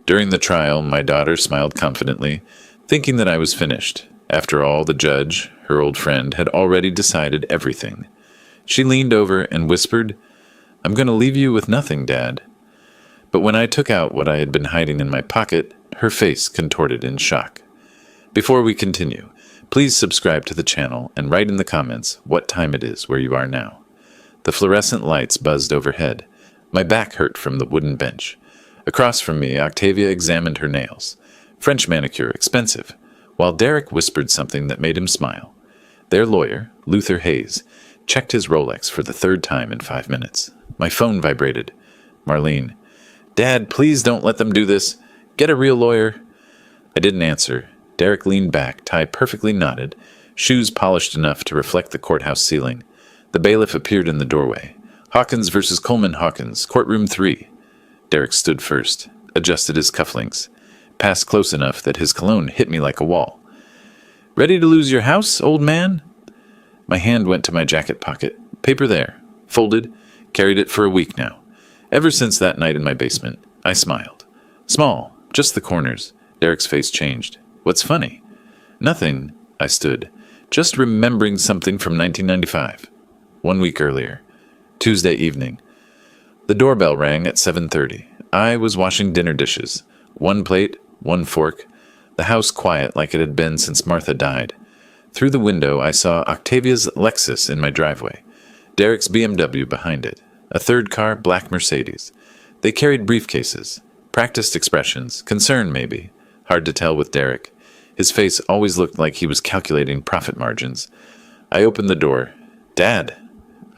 During the trial, my daughter smiled confidently, thinking that I was finished. After all, the judge, her old friend, had already decided everything. She leaned over and whispered, "I'm going to leave you with nothing, Dad." But when I took out what I had been hiding in my pocket, her face contorted in shock. Before we continue, please subscribe to the channel and write in the comments what time it is where you are now. The fluorescent lights buzzed overhead. My back hurt from the wooden bench. Across from me, Octavia examined her nails. French manicure, expensive, while Derek whispered something that made him smile. Their lawyer, Luther Hayes, checked his Rolex for the third time in 5 minutes. My phone vibrated. Marlene, "Dad, please don't let them do this. Get a real lawyer." I didn't answer. Derek leaned back, tie perfectly knotted, shoes polished enough to reflect the courthouse ceiling. The bailiff appeared in the doorway. "Hawkins versus Coleman Hawkins, courtroom 3. Derek stood first, adjusted his cufflinks, passed close enough that his cologne hit me like a wall. "Ready to lose your house, old man?" My hand went to my jacket pocket. Paper there, folded, carried it for a week now. Ever since that night in my basement, I smiled. Small, just the corners. Derek's face changed. "What's funny?" "Nothing," I stood, just remembering something from 1995. 1 week earlier. Tuesday evening. The doorbell rang at 7:30. I was washing dinner dishes. 1 plate, 1 fork. The house quiet like it had been since Martha died. Through the window, I saw Octavia's Lexus in my driveway. Derek's BMW behind it. A third car, black Mercedes. They carried briefcases. Practiced expressions. Concern, maybe. Hard to tell with Derek. His face always looked like he was calculating profit margins. I opened the door. "Dad."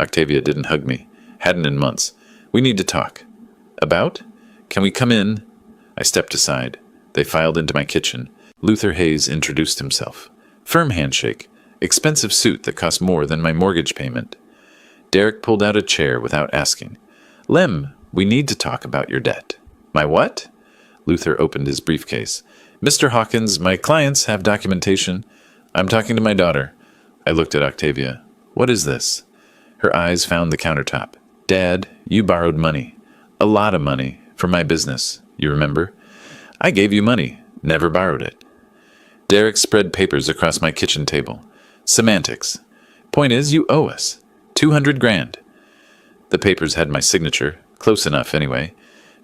Octavia didn't hug me. Hadn't in months. "We need to talk." "About? Can we come in?" I stepped aside. They filed into my kitchen. Luther Hayes introduced himself. Firm handshake. Expensive suit that cost more than my mortgage payment. Derek pulled out a chair without asking. "Lem, we need to talk about your debt." "My what?" Luther opened his briefcase. "Mr. Hawkins, my clients have documentation. I'm talking to my daughter." I looked at Octavia. "What is this?" Her eyes found the countertop. "Dad, you borrowed money. A lot of money. For my business. You remember?" "I gave you money. Never borrowed it." Derek spread papers across my kitchen table. "Semantics. Point is, you owe us. 200 grand. The papers had my signature. Close enough, anyway.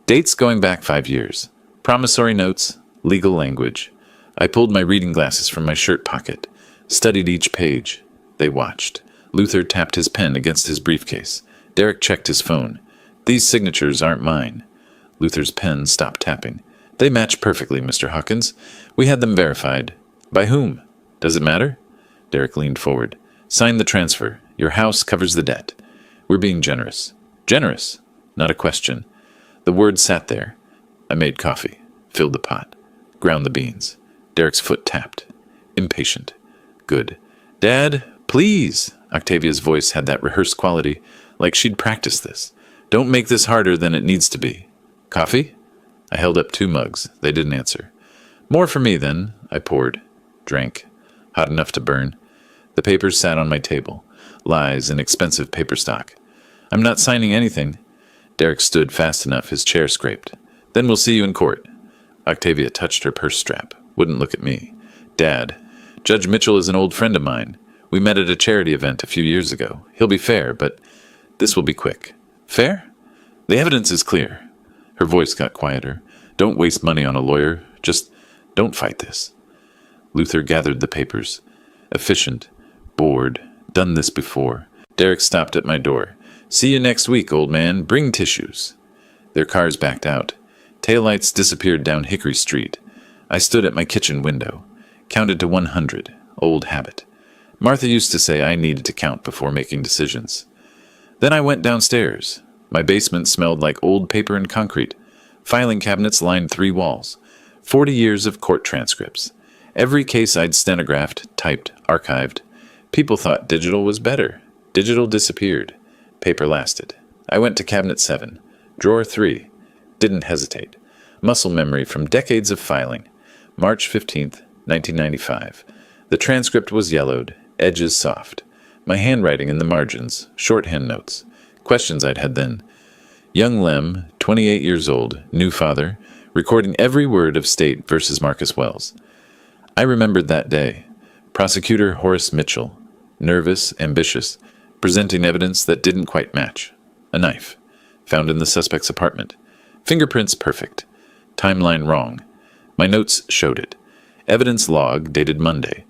Dates going back 5 years. Promissory notes. Legal language. I pulled my reading glasses from my shirt pocket. Studied each page. They watched. Luther tapped his pen against his briefcase. Derek checked his phone. "These signatures aren't mine." Luther's pen stopped tapping. "They match perfectly, Mr. Hawkins. We had them verified." "By whom? Does it matter?" Derek leaned forward. "Sign the transfer. Your house covers the debt. We're being generous." "Generous?" Not a question. The word sat there. I made coffee. Filled the pot. Ground the beans. Derek's foot tapped. Impatient. "Good. Dad, please." Octavia's voice had that rehearsed quality, like she'd practiced this. "Don't make this harder than it needs to be." "Coffee?" I held up 2 mugs. They didn't answer. "More for me, then." I poured. Drank. Hot enough to burn. The papers sat on my table. Lies in expensive paper stock. "I'm not signing anything." Derek stood fast enough, his chair scraped. "Then we'll see you in court." Octavia touched her purse strap. Wouldn't look at me. "Dad, Judge Mitchell is an old friend of mine. We met at a charity event a few years ago. He'll be fair, but this will be quick." "Fair?" "The evidence is clear." Her voice got quieter. "Don't waste money on a lawyer. Just don't fight this." Luther gathered the papers. Efficient. Bored. Done this before. Derek stopped at my door. "See you next week, old man. Bring tissues." Their cars backed out. Taillights disappeared down Hickory Street. I stood at my kitchen window. Counted to 100. Old habit. Martha used to say I needed to count before making decisions. Then I went downstairs. My basement smelled like old paper and concrete. Filing cabinets lined 3 walls. 40 years of court transcripts. Every case I'd stenographed, typed, archived. People thought digital was better. Digital disappeared. Paper lasted. I went to cabinet 7. Drawer 3. Didn't hesitate. Muscle memory from decades of filing. March 15th, 1995. The transcript was yellowed, edges soft. My handwriting in the margins, shorthand notes. Questions I'd had then. Young Lem, 28 years old, new father, recording every word of State versus Marcus Wells. I remembered that day. Prosecutor Horace Mitchell, nervous, ambitious, presenting evidence that didn't quite match. A knife, found in the suspect's apartment. Fingerprints perfect. Timeline wrong. My notes showed it. Evidence log dated Monday.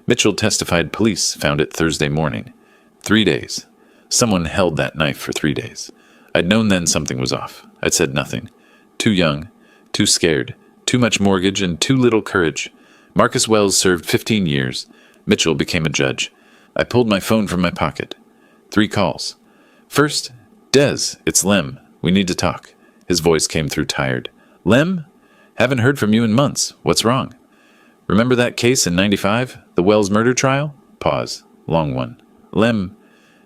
Mitchell testified police found it Thursday morning. 3 days. Someone held that knife for 3 days. I'd known then something was off. I'd said nothing. Too young, too scared, too much mortgage, and too little courage. Marcus Wells served 15 years. Mitchell became a judge. I pulled my phone from my pocket. 3 calls. First, Des, it's Lem. We need to talk. His voice came through tired. Lem? Haven't heard from you in months. What's wrong? Remember that case in '95? The Wells murder trial? Pause. Long one. Lem,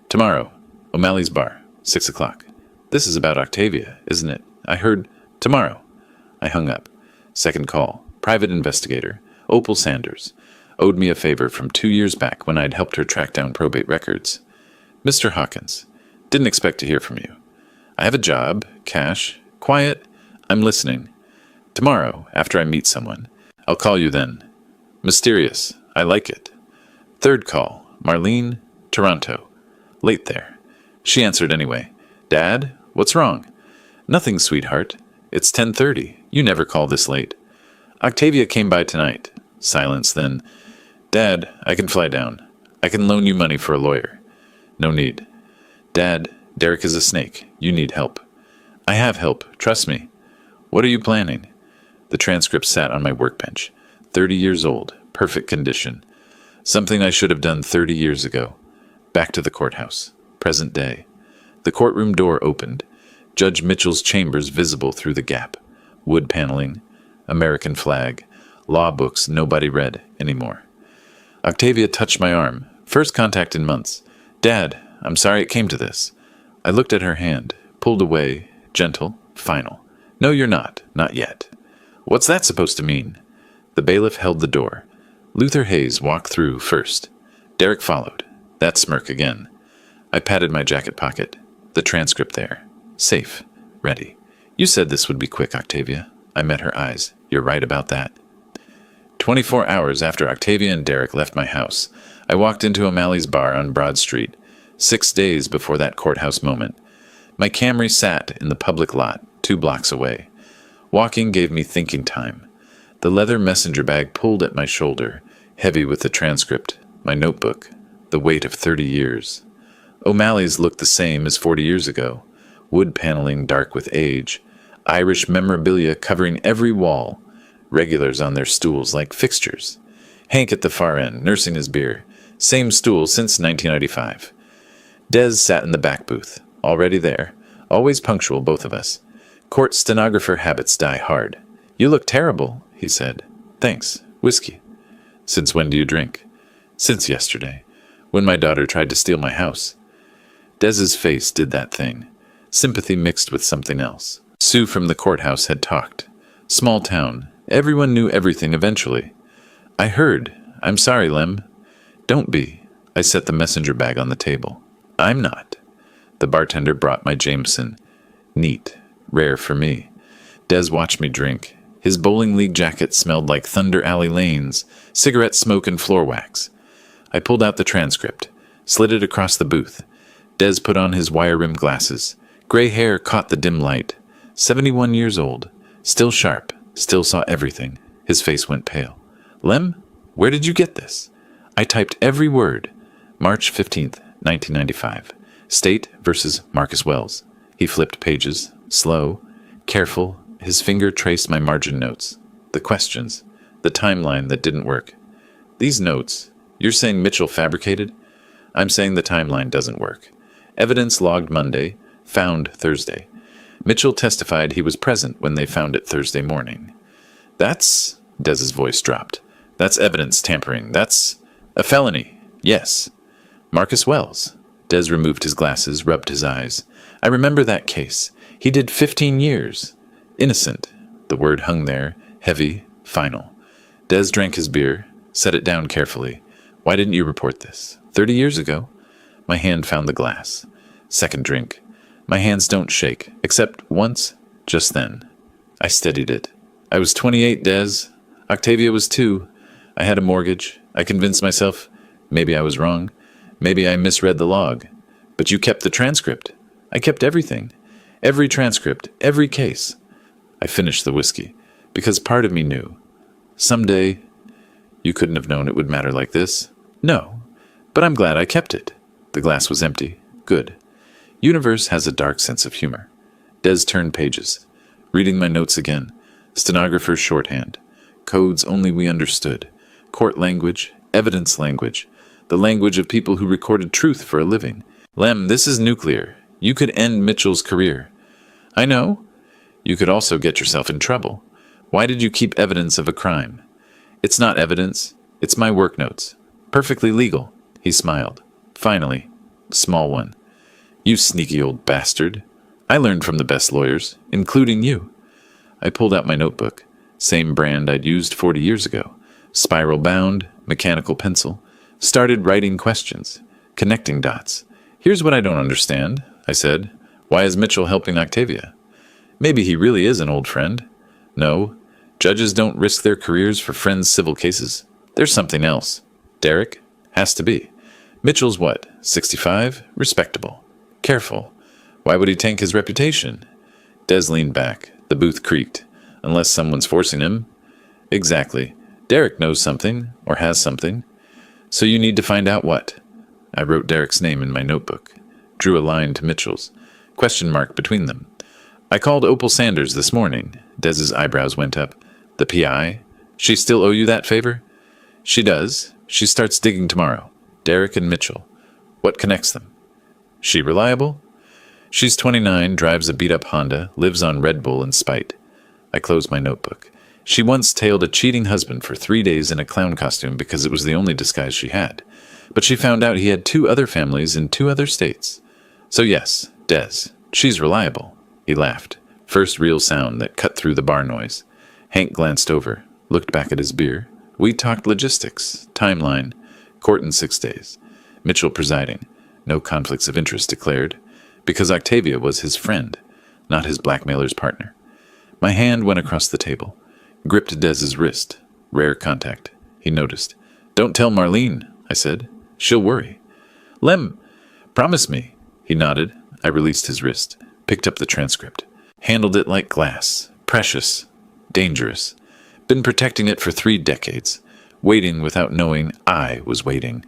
tomorrow. O'Malley's bar. 6 o'clock. This is about Octavia, isn't it? I heard tomorrow. I hung up. Second call. Private investigator. Opal Sanders. Owed me a favor from 2 years back when I'd helped her track down probate records. Mr. Hawkins. Didn't expect to hear from you. I have a job, cash, quiet. I'm listening. Tomorrow, after I meet someone. I'll call you then. Mysterious. I like it. Third call. Marlene, Toronto. Late there. She answered anyway. Dad, what's wrong? Nothing, sweetheart. It's 10:30. You never call this late. Octavia came by tonight. Silence then. Dad, I can fly down. I can loan you money for a lawyer. No need. Dad, Derek is a snake. You need help. I have help. Trust me. What are you planning? The transcript sat on my workbench. 30 years old. Perfect condition. Something I should have done 30 years ago. Back to the courthouse. Present day. The courtroom door opened. Judge Mitchell's chambers visible through the gap. Wood paneling. American flag. Law books nobody read anymore. Octavia touched my arm. First contact in months. Dad, I'm sorry it came to this. I looked at her hand. Pulled away. Gentle. Final. No, you're not. Not yet. What's that supposed to mean? The bailiff held the door. Luther Hayes walked through first. Derek followed. That smirk again. I patted my jacket pocket. The transcript there. Safe. Ready. You said this would be quick, Octavia. I met her eyes. You're right about that. 24 hours after Octavia and Derek left my house, I walked into O'Malley's bar on Broad Street. 6 days before that courthouse moment. My Camry sat in the public lot 2 blocks away. Walking gave me thinking time. The leather messenger bag pulled at my shoulder, heavy with the transcript, my notebook, the weight of 30 years. O'Malley's looked the same as 40 years ago. Wood paneling dark with age. Irish memorabilia covering every wall. Regulars on their stools like fixtures. Hank at the far end, nursing his beer. Same stool since 1995. Des sat in the back booth, already there. Always punctual, both of us. Court stenographer habits die hard. You look terrible, he said. Thanks. Whiskey. Since when do you drink? Since yesterday, when my daughter tried to steal my house. Des's face did that thing. Sympathy mixed with something else. Sue from the courthouse had talked. Small town. Everyone knew everything eventually. I heard. I'm sorry, Lem. Don't be. I set the messenger bag on the table. I'm not. The bartender brought my Jameson. Neat. Rare for me. Des watched me drink. His bowling league jacket smelled like Thunder Alley lanes, cigarette smoke and floor wax. I pulled out the transcript, slid it across the booth. Des put on his wire-rimmed glasses. Gray hair caught the dim light. 71 years old. Still sharp. Still saw everything. His face went pale. Lem, where did you get this? I typed every word. March 15th, 1995. State versus Marcus Wells. He flipped pages. Slow. Careful. His finger traced my margin notes. The questions. The timeline that didn't work. These notes. You're saying Mitchell fabricated? I'm saying the timeline doesn't work. Evidence logged Monday. Found Thursday. Mitchell testified he was present when they found it Thursday morning. That's... Des's voice dropped. That's evidence tampering. That's a felony. Yes. Marcus Wells. Des removed his glasses, rubbed his eyes. I remember that case. He did 15 years. Innocent. The word hung there, heavy, final. Des drank his beer, set it down carefully. Why didn't you report this? 30 years ago. My hand found the glass. Second drink. My hands don't shake, except once, just then. I steadied it. I was 28, Des. Octavia was 2. I had a mortgage. I convinced myself maybe I was wrong. Maybe I misread the log. But you kept the transcript. I kept everything. Every transcript, every case. I finished the whiskey, because part of me knew. Someday, you couldn't have known it would matter like this. No, but I'm glad I kept it. The glass was empty. Good. Universe has a dark sense of humor. Des turned pages, reading my notes again. Stenographer's shorthand. Codes only we understood. Court language, evidence language. The language of people who recorded truth for a living. Lem, this is nuclear. You could end Mitchell's career. I know. You could also get yourself in trouble. Why did you keep evidence of a crime? It's not evidence. It's my work notes. Perfectly legal. He smiled. Finally. Small one. You sneaky old bastard. I learned from the best lawyers, including you. I pulled out my notebook. Same brand I'd used 40 years ago. Spiral bound, mechanical pencil. Started writing questions. Connecting dots. Here's what I don't understand, I said. Why is Mitchell helping Octavia? Maybe he really is an old friend. No, judges don't risk their careers for friends' civil cases. There's something else. Derek? Has to be. Mitchell's what, 65? Respectable. Careful. Why would he tank his reputation? Des leaned back. The booth creaked. Unless someone's forcing him. Exactly. Derek knows something, or has something. So you need to find out what? I wrote Derek's name in my notebook. Drew a line to Mitchell's. Question mark between them. I called Opal Sanders this morning. Des's eyebrows went up. The PI? She still owe you that favor? She does. She starts digging tomorrow. Derek and Mitchell. What connects them? She reliable? She's 29, drives a beat-up Honda, lives on Red Bull and Spite. I closed my notebook. She once tailed a cheating husband for 3 days in a clown costume because it was the only disguise she had. But she found out he had 2 other families in 2 other states. So yes, Des. She's reliable. He laughed. First real sound that cut through the bar noise. Hank glanced over, looked back at his beer. We talked logistics, timeline, court in 6 days. Mitchell presiding. No conflicts of interest declared. Because Octavia was his friend, not his blackmailer's partner. My hand went across the table. Gripped Des's wrist. Rare contact. He noticed. Don't tell Marlene, I said. She'll worry. Lem, promise me. He nodded. I released his wrist. Picked up the transcript. Handled it like glass. Precious. Dangerous. Been protecting it for 3 decades. Waiting without knowing I was waiting.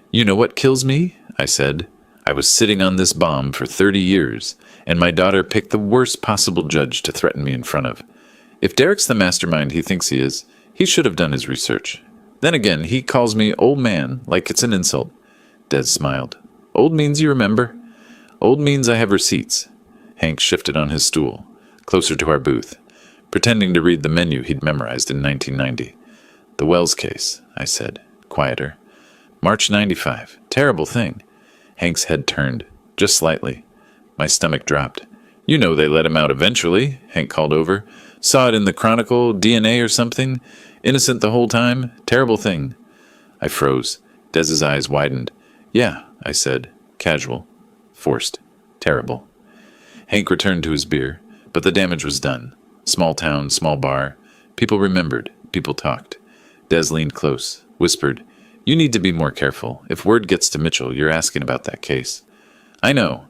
You know what kills me? I said. I was sitting on this bomb for 30 years, and my daughter picked the worst possible judge to threaten me in front of. If Derek's the mastermind he thinks he is, he should have done his research. Then again, he calls me old man like it's an insult. Des smiled. Old means you remember. Old means I have receipts. Hank shifted on his stool, closer to our booth, pretending to read the menu he'd memorized in 1990. The Wells case, I said, quieter. March 95. Terrible thing. Hank's head turned, just slightly. My stomach dropped. You know they let him out eventually, Hank called over. Saw it in the Chronicle, DNA or something. Innocent the whole time. Terrible thing. I froze. Des's eyes widened. Yeah, I said. Casual. Forced. Terrible. Hank returned to his beer, but the damage was done. Small town, small bar. People remembered. People talked. Des leaned close, whispered, You need to be more careful. If word gets to Mitchell, you're asking about that case. I know.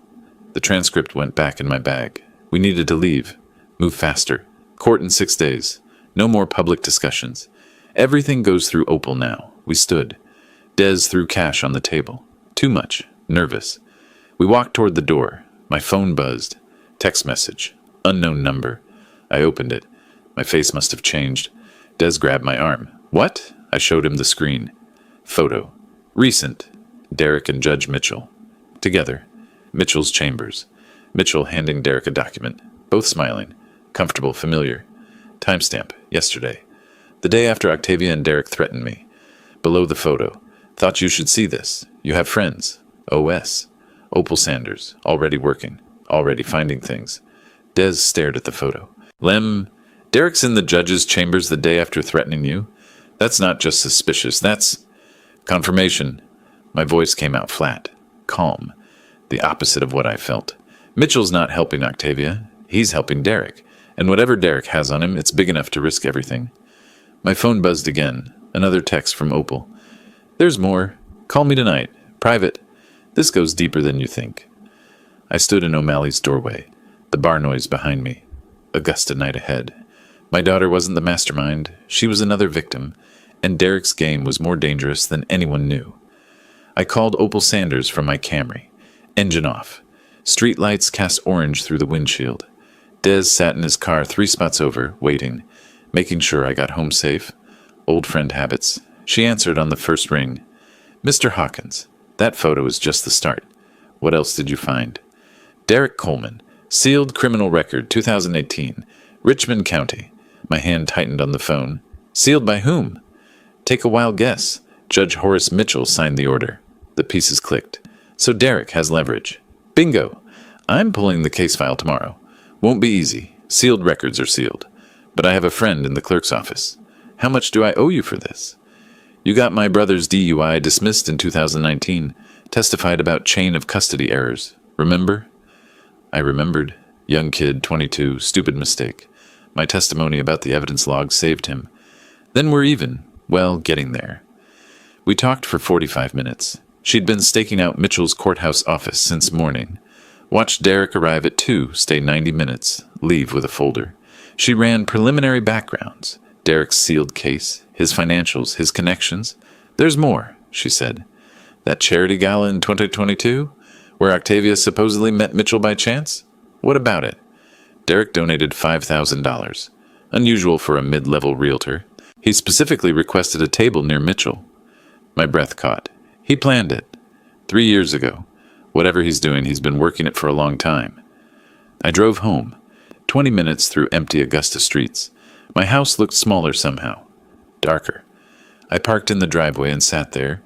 The transcript went back in my bag. We needed to leave. Move faster. Court in 6 days. No more public discussions. Everything goes through Opal now. We stood. Des threw cash on the table. Too much. Nervous. We walked toward the door. My phone buzzed. Text message. Unknown number. I opened it. My face must have changed. Des grabbed my arm. What? I showed him the screen. Photo. Recent. Derek and Judge Mitchell. Together. Mitchell's chambers. Mitchell handing Derek a document. Both smiling. Comfortable, familiar. Timestamp. Yesterday. The day after Octavia and Derek threatened me. Below the photo. Thought you should see this. You have friends. OS. Opal Sanders. Already working. Already finding things. Des stared at the photo. Lem, Derek's in the judge's chambers the day after threatening you. That's not just suspicious. That's confirmation. My voice came out flat. Calm. The opposite of what I felt. Mitchell's not helping Octavia. He's helping Derek. And whatever Derek has on him, it's big enough to risk everything. My phone buzzed again. Another text from Opal. There's more. Call me tonight. Private. This goes deeper than you think. I stood in O'Malley's doorway, the bar noise behind me. Augusta night ahead. My daughter wasn't the mastermind. She was another victim, and Derek's game was more dangerous than anyone knew. I called Opal Sanders from my Camry. Engine off. Street lights cast orange through the windshield. Des sat in his car 3 spots over, waiting, making sure I got home safe. Old friend habits. She answered on the first ring. Mr. Hawkins, that photo is just the start. What else did you find? Derek Coleman, sealed criminal record, 2018, Richmond County. My hand tightened on the phone. Sealed by whom? Take a wild guess. Judge Horace Mitchell signed the order. The pieces clicked. So Derek has leverage. Bingo! I'm pulling the case file tomorrow. Won't be easy. Sealed records are sealed. But I have a friend in the clerk's office. How much do I owe you for this? You got my brother's DUI dismissed in 2019. Testified about chain of custody errors. Remember? I remembered. Young kid, 22, stupid mistake. My testimony about the evidence log saved him. Then we're even. Well, getting there. We talked for 45 minutes. She'd been staking out Mitchell's courthouse office since morning. Watched Derek arrive at 2, stay 90 minutes, leave with a folder. She ran preliminary backgrounds. Derek's sealed case, his financials, his connections. There's more, she said. That charity gala in 2022, where Octavia supposedly met Mitchell by chance? What about it? Derek donated $5,000. Unusual for a mid-level realtor. He specifically requested a table near Mitchell. My breath caught. He planned it. 3 years ago. Whatever he's doing, he's been working it for a long time. I drove home. 20 minutes through empty Augusta streets. My house looked smaller somehow. Darker. I parked in the driveway and sat there.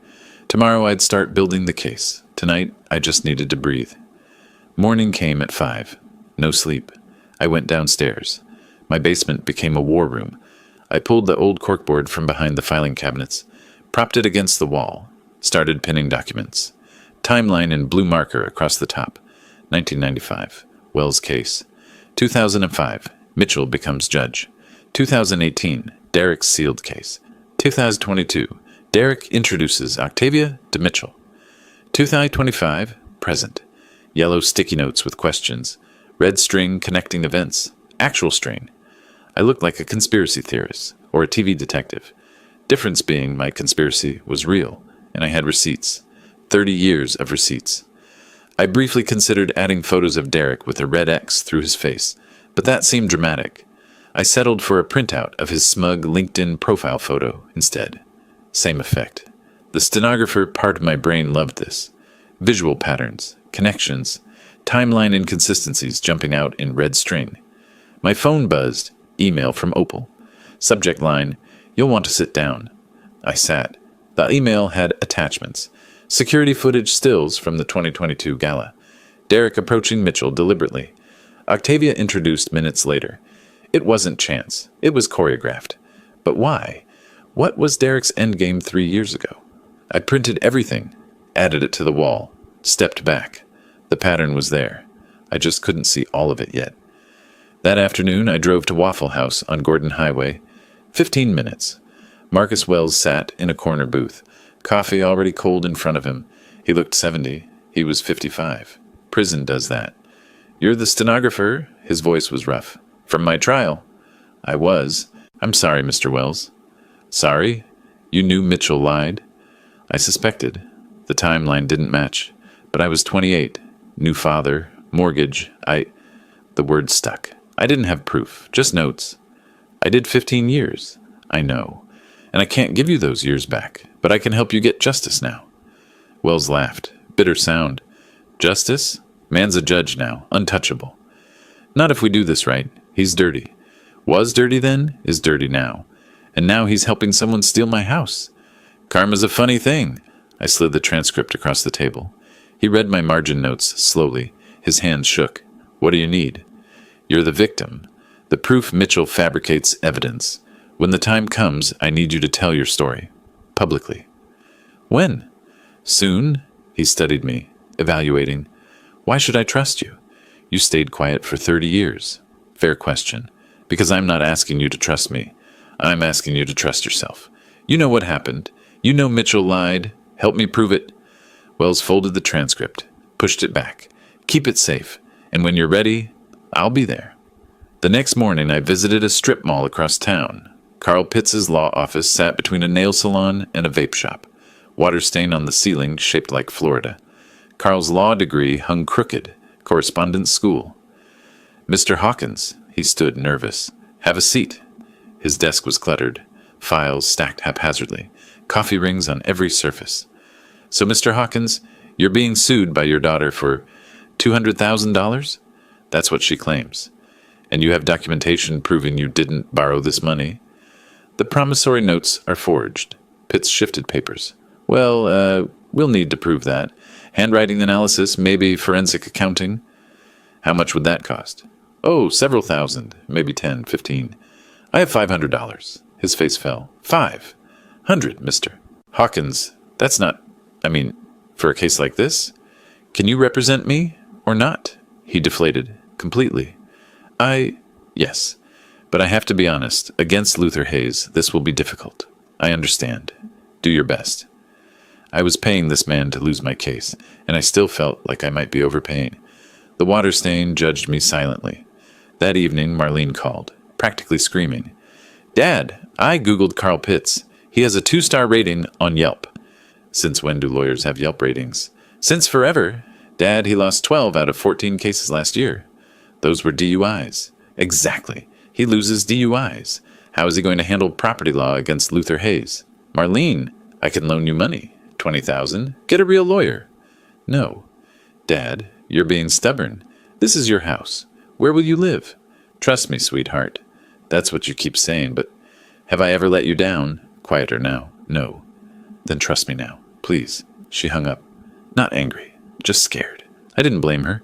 Tomorrow I'd start building the case. Tonight, I just needed to breathe. Morning came at 5. No sleep. I went downstairs. My basement became a war room. I pulled the old corkboard from behind the filing cabinets, propped it against the wall, started pinning documents. Timeline in blue marker across the top. 1995. Wells case. 2005. Mitchell becomes judge. 2018. Derek's sealed case. 2022. Derek introduces Octavia to Mitchell. 2025. Present. Yellow sticky notes with questions. Red string connecting events. Actual string. I looked like a conspiracy theorist or a TV detective. Difference being my conspiracy was real, and I had receipts. 30 years of receipts. I briefly considered adding photos of Derek with a red X through his face, but that seemed dramatic. I settled for a printout of his smug LinkedIn profile photo instead. Same effect. The stenographer part of my brain loved this. Visual patterns, connections, timeline inconsistencies jumping out in red string. My phone buzzed. Email from Opal. Subject line, you'll want to sit down. I sat. The email had attachments. Security footage stills from the 2022 gala. Derek approaching Mitchell deliberately. Octavia introduced minutes later. It wasn't chance. It was choreographed. But why? What was Derek's endgame 3 years ago? I printed everything, added it to the wall, stepped back. The pattern was there. I just couldn't see all of it yet. That afternoon, I drove to Waffle House on Gordon Highway. 15 minutes. Marcus Wells sat in a corner booth. Coffee already cold in front of him. He looked 70. He was 55. Prison does that. You're the stenographer? His voice was rough. From my trial. I was. I'm sorry, Mr. Wells. Sorry? You knew Mitchell lied? I suspected. The timeline didn't match. But I was 28. New father. Mortgage. The word stuck. I didn't have proof. Just notes. I did 15 years. I know. And I can't give you those years back. But I can help you get justice now. Wells laughed. Bitter sound. Justice? Man's a judge now. Untouchable. Not if we do this right. He's dirty. Was dirty then, is dirty now. And now he's helping someone steal my house. Karma's a funny thing. I slid the transcript across the table. He read my margin notes slowly. His hands shook. What do you need? You're the victim. The proof Mitchell fabricates evidence. When the time comes, I need you to tell your story. Publicly. When? Soon? He studied me, evaluating. Why should I trust you? You stayed quiet for 30 years. Fair question. Because I'm not asking you to trust me. I'm asking you to trust yourself. You know what happened. You know Mitchell lied. Help me prove it. Wells folded the transcript, pushed it back. Keep it safe, and when you're ready, I'll be there. The next morning, I visited a strip mall across town. Carl Pitts' law office sat between a nail salon and a vape shop. Water stain on the ceiling shaped like Florida. Carl's law degree hung crooked. Correspondence school. Mr. Hawkins, he stood nervous. Have a seat. His desk was cluttered. Files stacked haphazardly. Coffee rings on every surface. So, Mr. Hawkins, you're being sued by your daughter for $200,000? That's what she claims. And you have documentation proving you didn't borrow this money? The promissory notes are forged. Pitts shifted papers. Well, we'll need to prove that. Handwriting analysis, maybe forensic accounting. How much would that cost? Oh, several thousand, maybe 10, 15. I have $500. His face fell. 500, mister. Hawkins, that's not, for a case like this? Can you represent me or not? He deflated, completely. Yes. But I have to be honest. Against Luther Hayes, this will be difficult. I understand. Do your best. I was paying this man to lose my case, and I still felt like I might be overpaying. The water stain judged me silently. That evening, Marlene called, practically screaming. Dad, I Googled Carl Pitts. He has a 2-star rating on Yelp. Since when do lawyers have Yelp ratings? Since forever. Dad, he lost 12 out of 14 cases last year. Those were DUIs. Exactly. He loses DUIs. How is he going to handle property law against Luther Hayes? Marlene, I can loan you money. $20,000. Get a real lawyer. No. Dad, you're being stubborn. This is your house. Where will you live? Trust me, sweetheart. That's what you keep saying, but have I ever let you down? Quieter now. No. Then trust me now. Please. She hung up. Not angry. Just scared. I didn't blame her.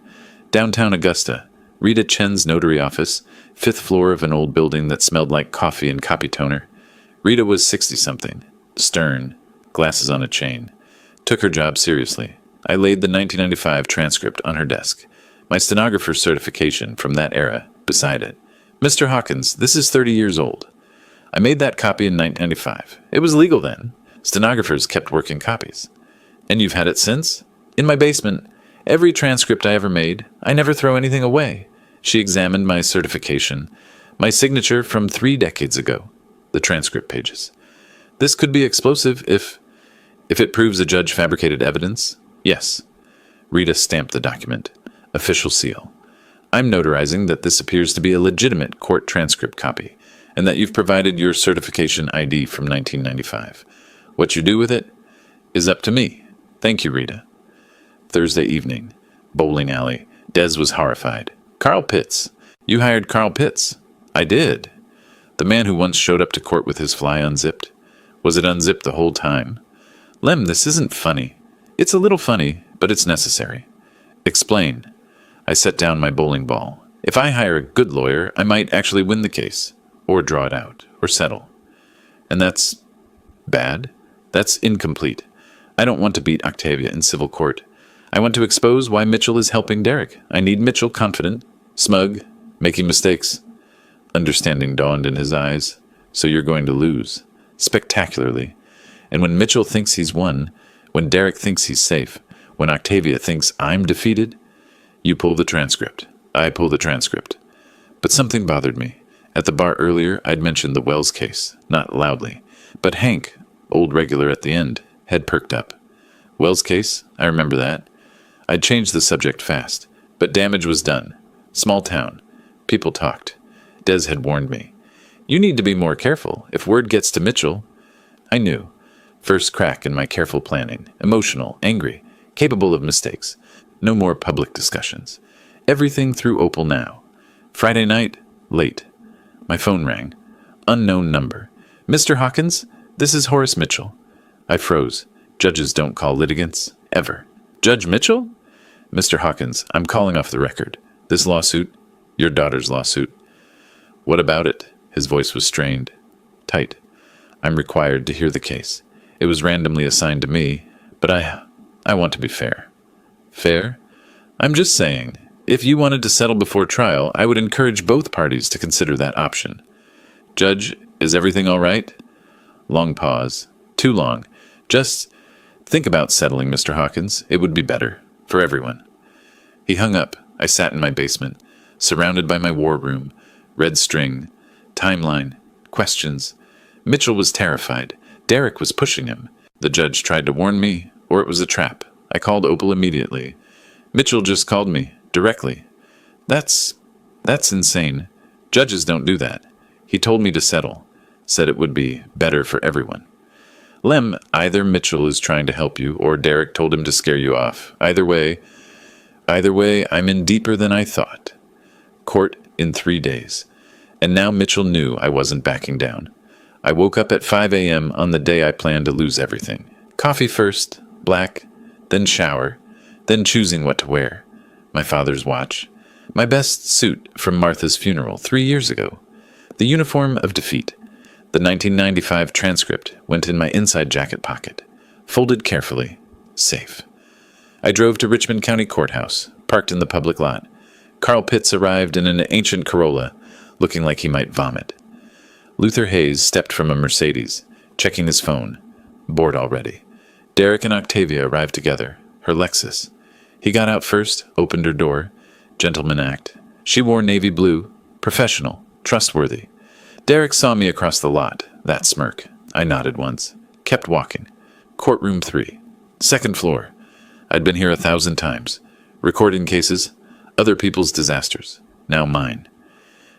Downtown Augusta. Rita Chen's notary office. 5th floor of an old building that smelled like coffee and copy toner. Rita was 60-something. Stern. Glasses on a chain. Took her job seriously. I laid the 1995 transcript on her desk. My stenographer's certification from that era beside it. Mr. Hawkins, this is 30 years old. I made that copy in 1995. It was legal then. Stenographers kept working copies. And you've had it since? In my basement. Every transcript I ever made. I never throw anything away. She examined my certification. My signature from 3 decades ago. The transcript pages. This could be explosive if it proves a judge fabricated evidence. Yes. Rita stamped the document. Official seal. I'm notarizing that this appears to be a legitimate court transcript copy, and that you've provided your certification ID from 1995. What you do with it is up to me. Thank you, Rita. Thursday evening. Bowling alley. Des was horrified. Carl Pitts. You hired Carl Pitts. I did. The man who once showed up to court with his fly unzipped. Was it unzipped the whole time? Lem, this isn't funny. It's a little funny, but it's necessary. Explain. I set down my bowling ball. If I hire a good lawyer, I might actually win the case, or draw it out, or settle. And that's bad? That's incomplete. I don't want to beat Octavia in civil court. I want to expose why Mitchell is helping Derek. I need Mitchell confident, smug, making mistakes. Understanding dawned in his eyes. So you're going to lose. Spectacularly. And when Mitchell thinks he's won, when Derek thinks he's safe, when Octavia thinks I'm defeated, you pull the transcript. I pull the transcript. But something bothered me. At the bar earlier, I'd mentioned the Wells case, not loudly. But Hank, old regular at the end, had perked up. Wells case? I remember that. I'd changed the subject fast. But damage was done. Small town. People talked. Des had warned me. You need to be more careful. If word gets to Mitchell... I knew. First crack in my careful planning. Emotional, angry, capable of mistakes. No more public discussions. Everything through Opal now. Friday night, late. My phone rang. Unknown number. Mr. Hawkins, this is Horace Mitchell. I froze. Judges don't call litigants. Ever. Judge Mitchell? Mr. Hawkins, I'm calling off the record. This lawsuit, your daughter's lawsuit. What about it? His voice was strained. Tight. I'm required to hear the case. It was randomly assigned to me, but I want to be fair. Fair? I'm just saying. If you wanted to settle before trial, I would encourage both parties to consider that option. Judge, is everything all right? Long pause. Too long. Just think about settling, Mr. Hawkins. It would be better. For everyone. He hung up. I sat in my basement, surrounded by my war room, red string, timeline, questions. Mitchell was terrified. Derek was pushing him. The judge tried to warn me, or it was a trap. I called Opal immediately. Mitchell just called me, directly. That's insane. Judges don't do that. He told me to settle. Said it would be better for everyone. Lem, either Mitchell is trying to help you, or Derek told him to scare you off. Either way, I'm in deeper than I thought. Court in 3 days. And now Mitchell knew I wasn't backing down. I woke up at 5 a.m. on the day I planned to lose everything. Coffee first, black, then shower, then choosing what to wear. My father's watch. My best suit from Martha's funeral 3 years ago. The uniform of defeat. The 1995 transcript went in my inside jacket pocket. Folded carefully. Safe. I drove to Richmond County Courthouse, parked in the public lot. Carl Pitts arrived in an ancient Corolla, looking like he might vomit. Luther Hayes stepped from a Mercedes, checking his phone. Bored already. Derek and Octavia arrived together, her Lexus. He got out first, opened her door. Gentleman act. She wore navy blue. Professional. Trustworthy. Derek saw me across the lot. That smirk. I nodded once. Kept walking. Courtroom 3. Second floor. I'd been here 1,000 times. Recording cases. Other people's disasters. Now mine.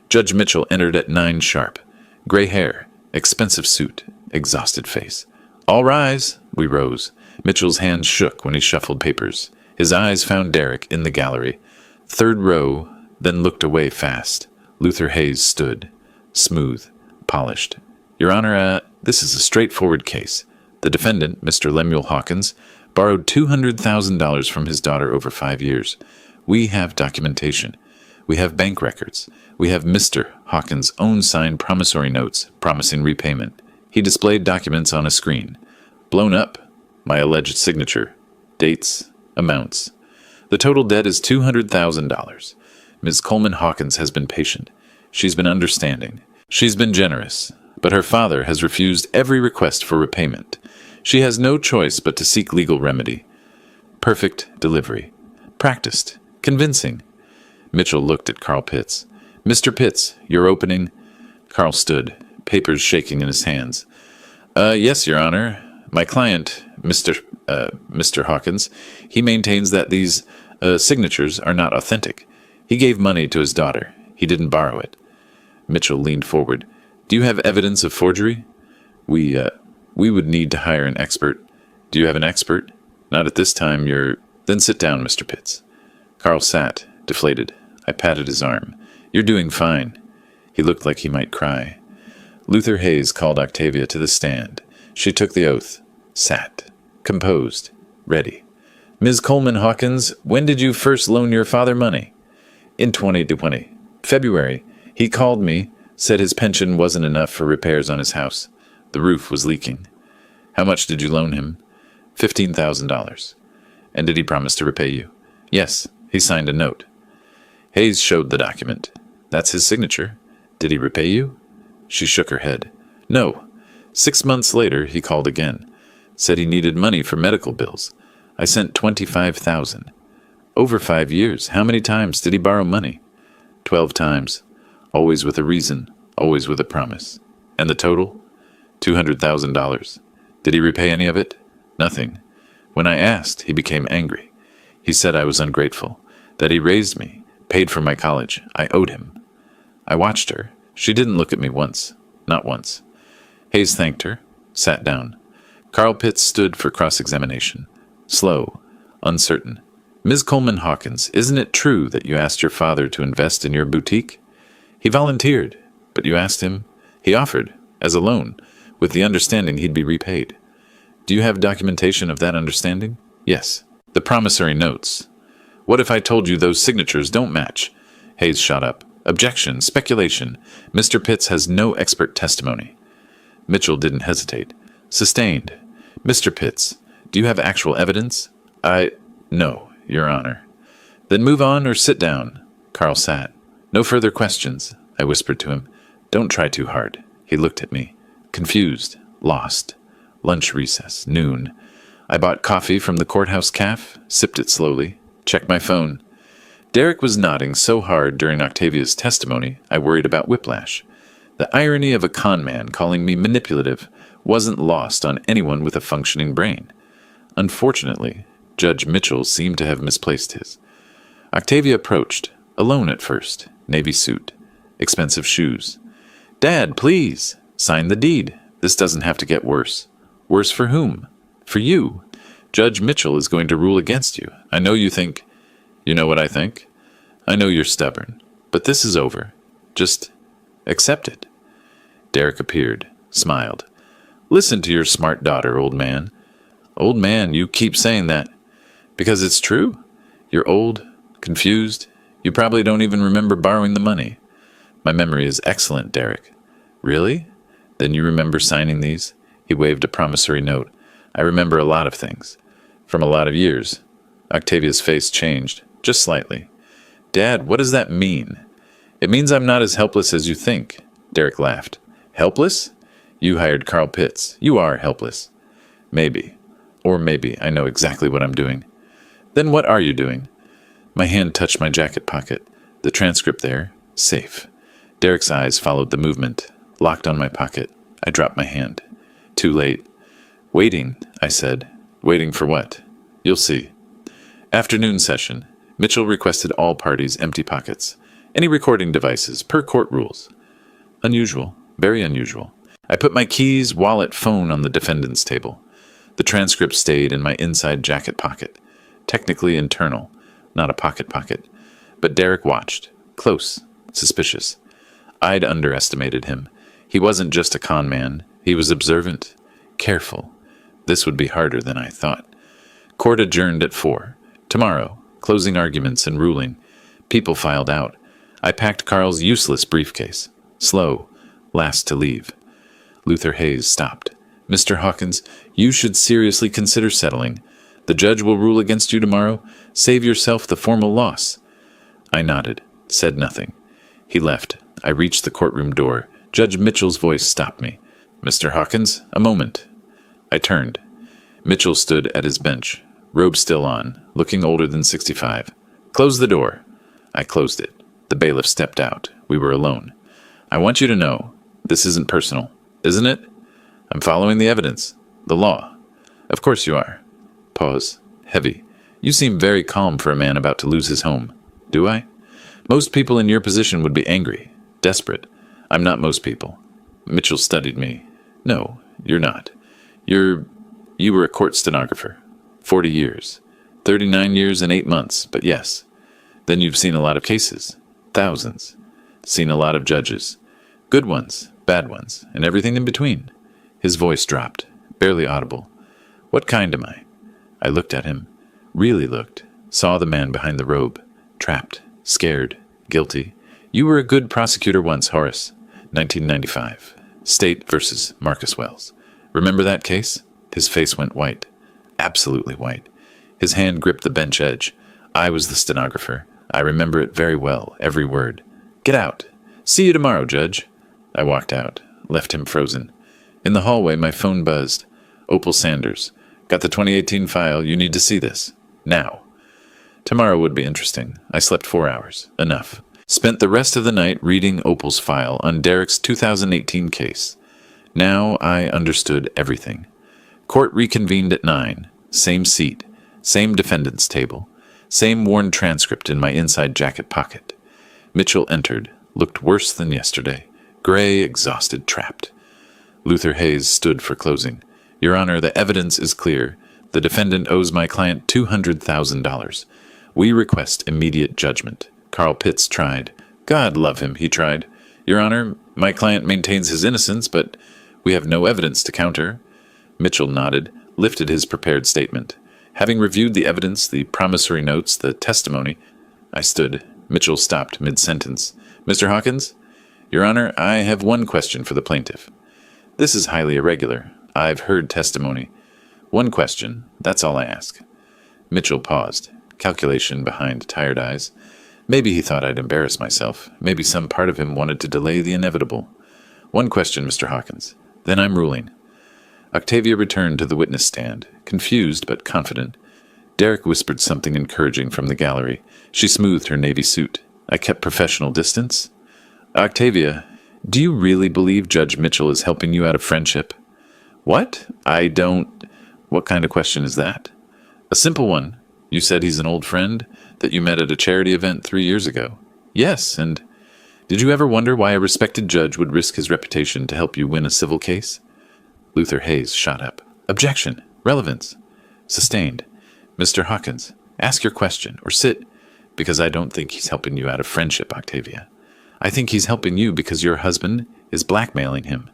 Judge Mitchell entered at 9 sharp. Gray hair. Expensive suit. Exhausted face. All rise. We rose. Mitchell's hands shook when he shuffled papers. His eyes found Derek in the gallery. 3rd row, then looked away fast. Luther Hayes stood. Smooth. Polished. Your Honor, this is a straightforward case. The defendant, Mr. Lemuel Hawkins, borrowed $200,000 from his daughter over 5 years. We have documentation. We have bank records. We have Mr. Hawkins' own signed promissory notes promising repayment. He displayed documents on a screen. Blown up. My alleged signature. Dates. Amounts. The total debt is $200,000. Ms. Coleman Hawkins has been patient. She's been understanding. She's been generous. But her father has refused every request for repayment. She has no choice but to seek legal remedy. Perfect delivery. Practiced. Convincing. Mitchell looked at Carl Pitts. Mr. Pitts, your opening. Carl stood, papers shaking in his hands. Yes, Your Honor. My client, Mr. Hawkins, he maintains that these signatures are not authentic. He gave money to his daughter. He didn't borrow it. Mitchell leaned forward. Do you have evidence of forgery? We would need to hire an expert. Do you have an expert? Not at this time. Then sit down, Mr. Pitts. Carl sat, deflated. I patted his arm. You're doing fine. He looked like he might cry. Luther Hayes called Octavia to the stand. She took the oath. Sat. Composed. Ready. Ms. Coleman Hawkins, when did you first loan your father money? In 2020. February. He called me, said his pension wasn't enough for repairs on his house. The roof was leaking. How much did you loan him? $15,000. And did he promise to repay you? Yes. He signed a note. Hayes showed the document. That's his signature. Did he repay you? She shook her head. No. 6 months later, he called again. Said he needed money for medical bills. I sent $25,000. Over 5 years, how many times did he borrow money? 12 times. Always with a reason, always with a promise. And the total? $200,000. Did he repay any of it? Nothing. When I asked, he became angry. He said I was ungrateful, that he raised me, paid for my college. I owed him. I watched her. She didn't look at me once. Not once. Hayes thanked her, sat down. Carl Pitts stood for cross-examination. Slow, uncertain. Ms. Coleman Hawkins, isn't it true that you asked your father to invest in your boutique? He volunteered, but you asked him. He offered, as a loan, with the understanding he'd be repaid. Do you have documentation of that understanding? Yes. The promissory notes. What if I told you those signatures don't match? Hayes shot up. Objection, speculation. Mr. Pitts has no expert testimony. Mitchell didn't hesitate. Sustained. Mr. Pitts, do you have actual evidence? No, Your Honor. Then move on or sit down. Carl sat. No further questions, I whispered to him. Don't try too hard. He looked at me. Confused. Lost. Lunch recess. Noon. I bought coffee from the courthouse caf, sipped it slowly, checked my phone. Derek was nodding so hard during Octavia's testimony, I worried about whiplash. The irony of a con man calling me manipulative wasn't lost on anyone with a functioning brain. Unfortunately, Judge Mitchell seemed to have misplaced his. Octavia approached, alone at first, navy suit, expensive shoes. Dad, please, sign the deed. This doesn't have to get worse. Worse for whom? For you. Judge Mitchell is going to rule against you. I know you think... You know what I think? I know you're stubborn, but this is over. Just accept it. Derek appeared, smiled. Listen to your smart daughter, old man. Old man, you keep saying that. Because it's true. You're old, confused. You probably don't even remember borrowing the money. My memory is excellent, Derek. Really? Then you remember signing these? He waved a promissory note. I remember a lot of things. From a lot of years. Octavia's face changed, just slightly. Dad, what does that mean? It means I'm not as helpless as you think. Derek laughed. Helpless? You hired Carl Pitts. You are helpless. Maybe. Or maybe I know exactly what I'm doing. Then what are you doing? My hand touched my jacket pocket. The transcript there. Safe. Derek's eyes followed the movement. Locked on my pocket. I dropped my hand. Too late. Waiting, I said. Waiting for what? You'll see. Afternoon session. Mitchell requested all parties empty pockets. Any recording devices, per court rules. Unusual. Very unusual. I put my keys, wallet, phone on the defendant's table. The transcript stayed in my inside jacket pocket. Technically internal, not a pocket. But Derek watched. Close. Suspicious. I'd underestimated him. He wasn't just a con man. He was observant. Careful. This would be harder than I thought. Court adjourned at 4. Tomorrow, closing arguments and ruling. People filed out. I packed Carl's useless briefcase. Slow. Last to leave. Luther Hayes stopped. Mr. Hawkins, you should seriously consider settling. The judge will rule against you tomorrow. Save yourself the formal loss. I nodded, said nothing. He left. I reached the courtroom door. Judge Mitchell's voice stopped me. Mr. Hawkins, a moment. I turned. Mitchell stood at his bench, robe still on, looking older than 65. Close the door. I closed it. The bailiff stepped out. We were alone. I want you to know, this isn't personal, isn't it? I'm following the evidence, the law. Of course you are. Pause. Heavy. You seem very calm for a man about to lose his home. Do I? Most people in your position would be angry, desperate. I'm not most people. Mitchell studied me. No, you're not. You were a court stenographer. 40 years. 39 years and 8 months, but yes. Then you've seen a lot of cases. Thousands. Seen a lot of judges. Good ones, bad ones, and everything in between. His voice dropped, barely audible. What kind am I? I looked at him. Really looked. Saw the man behind the robe. Trapped. Scared. Guilty. You were a good prosecutor once, Horace. 1995. State versus Marcus Wells. Remember that case? His face went white. Absolutely white. His hand gripped the bench edge. I was the stenographer. I remember it very well, every word. Get out. See you tomorrow, Judge. I walked out, left him frozen. In the hallway, my phone buzzed. Opal Sanders. Got the 2018 file. You need to see this. Now. Tomorrow would be interesting. I slept 4 hours. Enough. Spent the rest of the night reading Opal's file on Derek's 2018 case. Now I understood everything. Court reconvened at 9. Same seat. Same defendant's table. Same worn transcript in my inside jacket pocket. Mitchell entered. Looked worse than yesterday. Gray, exhausted, trapped. Luther Hayes stood for closing. Your Honor, the evidence is clear. The defendant owes my client $200,000. We request immediate judgment. Carl Pitts tried. God love him, he tried. Your Honor, my client maintains his innocence, but we have no evidence to counter. Mitchell nodded, lifted his prepared statement. Having reviewed the evidence, the promissory notes, the testimony, I stood. Mitchell stopped mid-sentence. Mr. Hawkins? Your Honor, I have one question for the plaintiff. This is highly irregular. I've heard testimony. One question. That's all I ask. Mitchell paused. calculation behind tired eyes. Maybe he thought I'd embarrass myself. Maybe some part of him wanted to delay the inevitable. One question, Mr. Hawkins. Then I'm ruling. Octavia returned to the witness stand, confused but confident. Derek whispered something encouraging from the gallery. She smoothed her navy suit. I kept professional distance. Octavia, do you really believe Judge Mitchell is helping you out of friendship? What? I don't... What kind of question is that? A simple one. You said he's an old friend that you met at a charity event 3 years ago. Yes, and did you ever wonder why a respected judge would risk his reputation to help you win a civil case? Luther Hayes shot up. Objection. Relevance. Sustained. Mr. Hawkins, ask your question, or sit, because I don't think he's helping you out of friendship, Octavia. I think he's helping you because your husband is blackmailing him.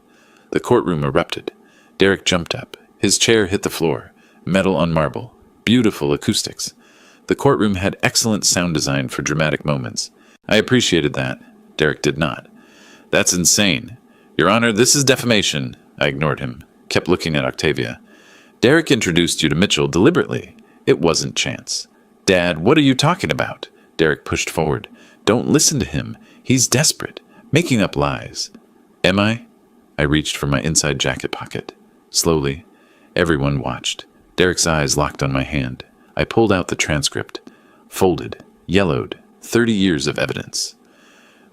The courtroom erupted. Derek jumped up. His chair hit the floor. Metal on marble. Beautiful acoustics. The courtroom had excellent sound design for dramatic moments. I appreciated that. Derek did not. That's insane. Your Honor, this is defamation. I ignored him. Kept looking at Octavia. Derek introduced you to Mitchell deliberately. It wasn't chance. Dad, what are you talking about? Derek pushed forward. Don't listen to him. He's desperate. Making up lies. Am I? I reached for my inside jacket pocket. Slowly. Everyone watched. Derek's eyes locked on my hand. I pulled out the transcript. Folded. Yellowed. 30 years of evidence.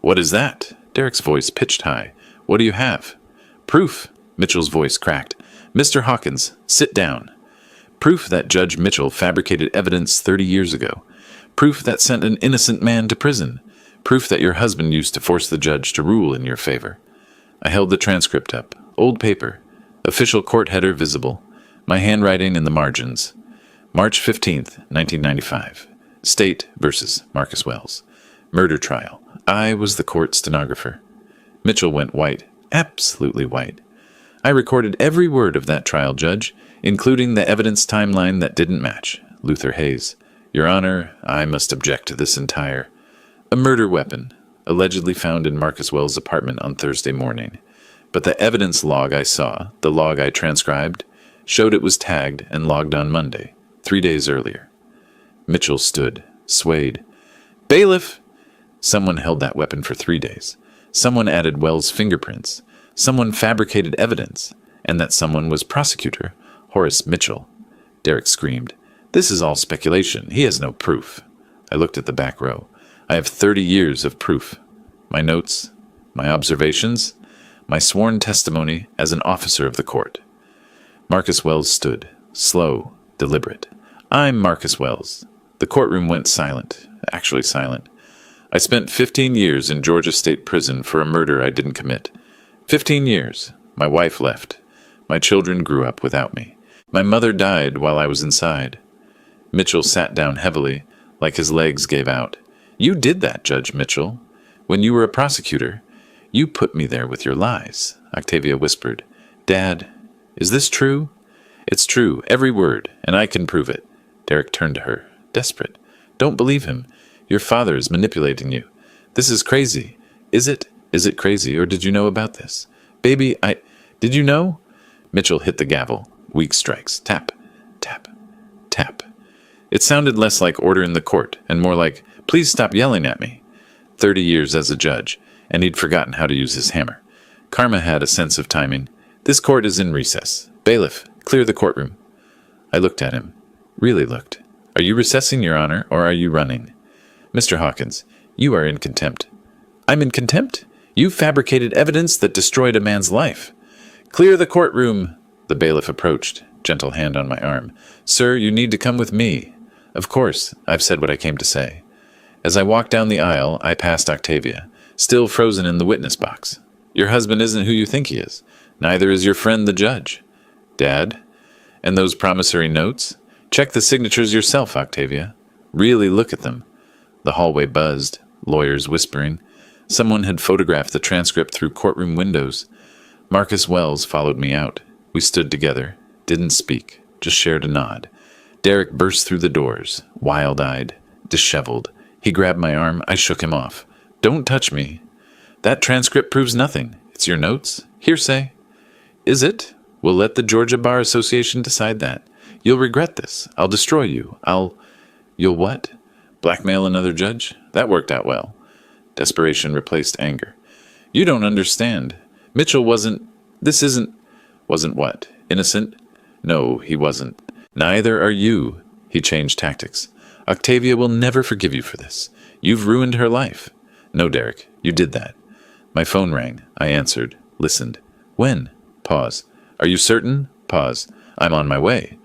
What is that? Derek's voice pitched high. What do you have? Proof. Mitchell's voice cracked. Mr. Hawkins, sit down. Proof that Judge Mitchell fabricated evidence 30 years ago. Proof that sent an innocent man to prison. Proof that your husband used to force the judge to rule in your favor. I held the transcript up. Old paper. Official court header visible. My handwriting in the margins. March 15th, 1995. State versus Marcus Wells. Murder trial. I was the court stenographer. Mitchell went white. Absolutely white. I recorded every word of that trial, Judge, including the evidence timeline that didn't match. Luther Hayes. Your Honor, I must object to this entire... A murder weapon, allegedly found in Marcus Wells' apartment on Thursday morning. But the evidence log I saw, the log I transcribed, showed it was tagged and logged on Monday, 3 days earlier. Mitchell stood, swayed. Bailiff! Someone held that weapon for 3 days. Someone added Wells' fingerprints. Someone fabricated evidence. And that someone was prosecutor Horace Mitchell. Derek screamed. This is all speculation. He has no proof. I looked at the back row. I have 30 years of proof. My notes, my observations, my sworn testimony as an officer of the court. Marcus Wells stood, slow, deliberate. I'm Marcus Wells. The courtroom went silent, actually silent. I spent 15 years in Georgia State Prison for a murder I didn't commit. 15 years. My wife left. My children grew up without me. My mother died while I was inside. Mitchell sat down heavily, like his legs gave out. You did that, Judge Mitchell. When you were a prosecutor, you put me there with your lies, Octavia whispered. Dad, is this true? It's true, every word, and I can prove it. Derek turned to her, desperate. Don't believe him. Your father is manipulating you. This is crazy. Is it? Is it crazy, or did you know about this? Baby, Did you know? Mitchell hit the gavel. Weak strikes. Tap, tap, tap. It sounded less like order in the court, and more like, please stop yelling at me. 30 years as a judge, and he'd forgotten how to use his hammer. Karma had a sense of timing. This court is in recess. Bailiff, clear the courtroom. I looked at him. Really looked. Are you recessing, Your Honor, or are you running? Mr. Hawkins, you are in contempt. I'm in contempt? You fabricated evidence that destroyed a man's life. Clear the courtroom. The bailiff approached, gentle hand on my arm. Sir, you need to come with me. Of course, I've said what I came to say. As I walked down the aisle, I passed Octavia, still frozen in the witness box. Your husband isn't who you think he is. Neither is your friend the judge. Dad? And those promissory notes? Check the signatures yourself, Octavia. Really look at them. The hallway buzzed, lawyers whispering. Someone had photographed the transcript through courtroom windows. Marcus Wells followed me out. We stood together, didn't speak, just shared a nod. Derek burst through the doors, wild-eyed, disheveled. He grabbed my arm. I shook him off. Don't touch me. That transcript proves nothing. It's your notes. Hearsay. Is it? We'll let the Georgia Bar Association decide that. You'll regret this. I'll destroy you. You'll what? Blackmail another judge? That worked out well. Desperation replaced anger. You don't understand. Mitchell wasn't... This isn't... Wasn't what? Innocent? No, he wasn't. Neither are you. He changed tactics. Octavia will never forgive you for this. You've ruined her life. No, Derek, you did that. My phone rang. I answered. Listened. When? Pause. Are you certain? Pause. I'm on my way.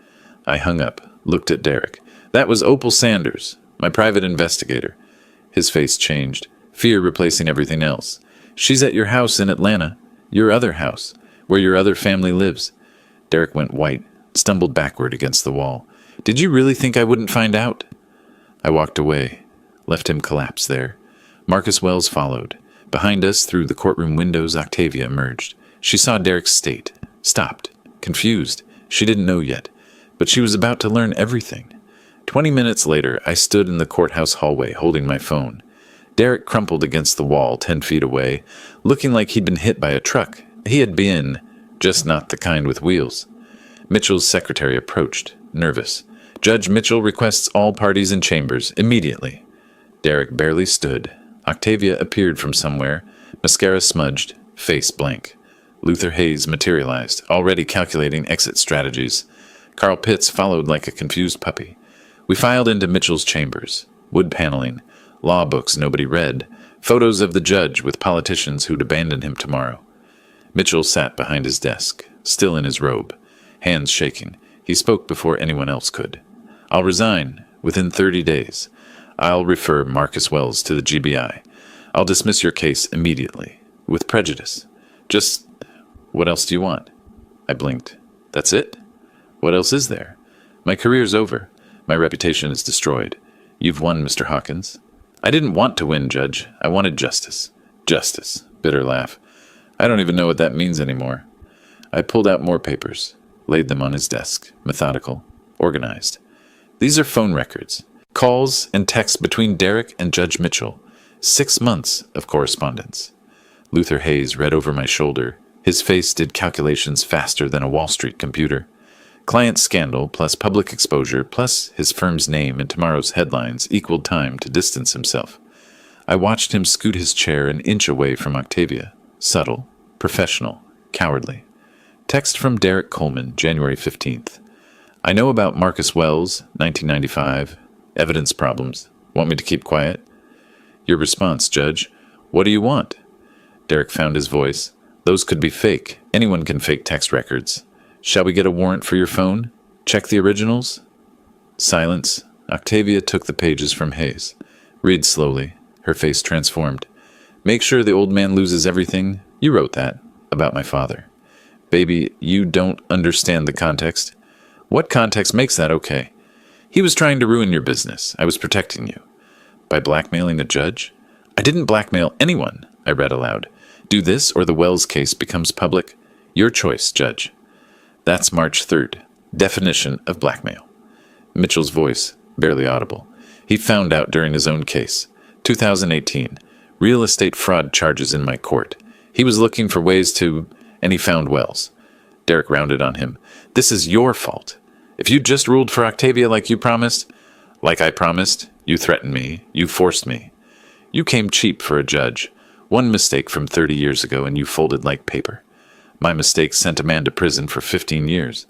I hung up. Looked at Derek. That was Opal Sanders, my private investigator. His face changed. Fear replacing everything else. She's at your house in Atlanta. Your other house. Where your other family lives. Derek went white. Stumbled backward against the wall. Did you really think I wouldn't find out? I walked away. Left him collapsed there. Marcus Wells followed. Behind us, through the courtroom windows, Octavia emerged. She saw Derek's state. Stopped. Confused. She didn't know yet. But she was about to learn everything. 20 minutes later, I stood in the courthouse hallway, holding my phone. Derek crumpled against the wall 10 feet away, looking like he'd been hit by a truck. He had been, just not the kind with wheels. Mitchell's secretary approached, nervous. Judge Mitchell requests all parties in chambers, immediately. Derek barely stood. Octavia appeared from somewhere, mascara smudged, face blank. Luther Hayes materialized, already calculating exit strategies. Carl Pitts followed like a confused puppy. We filed into Mitchell's chambers. Wood paneling, law books nobody read, photos of the judge with politicians who'd abandon him tomorrow. Mitchell sat behind his desk, still in his robe, hands shaking. He spoke before anyone else could. I'll resign within 30 days. I'll refer Marcus Wells to the GBI. I'll dismiss your case immediately, with prejudice. Just, what else do you want? I blinked. That's it? What else is there? My career's over. My reputation is destroyed. You've won, Mr. Hawkins. I didn't want to win, Judge. I wanted justice. Justice. Bitter laugh. I don't even know what that means anymore. I pulled out more papers, laid them on his desk, methodical, organized. These are phone records, calls and texts between Derek and Judge Mitchell. 6 months of correspondence. Luther Hayes read over my shoulder. His face did calculations faster than a Wall Street computer. Client scandal plus public exposure plus his firm's name in tomorrow's headlines equaled time to distance himself. I watched him scoot his chair an inch away from Octavia. Subtle, professional, cowardly. Text from Derek Coleman, January 15th. I know about Marcus Wells, 1995. Evidence problems. Want me to keep quiet? Your response, Judge. What do you want? Derek found his voice. Those could be fake. Anyone can fake text records. Shall we get a warrant for your phone? Check the originals? Silence. Octavia took the pages from Hayes. Read slowly. Her face transformed. Make sure the old man loses everything. You wrote that. About my father. Baby, you don't understand the context. What context makes that okay? He was trying to ruin your business. I was protecting you. By blackmailing a judge? I didn't blackmail anyone, I read aloud. Do this or the Wells case becomes public. Your choice, Judge. That's March 3rd. Definition of blackmail. Mitchell's voice, barely audible. He found out during his own case. 2018. Real estate fraud charges in my court. He was looking for ways to... and he found Wells. Derek rounded on him. This is your fault. If you just ruled for Octavia like you promised... Like I promised, you threatened me. You forced me. You came cheap for a judge. One mistake from 30 years ago and you folded like paper. My mistake sent a man to prison for 15 years.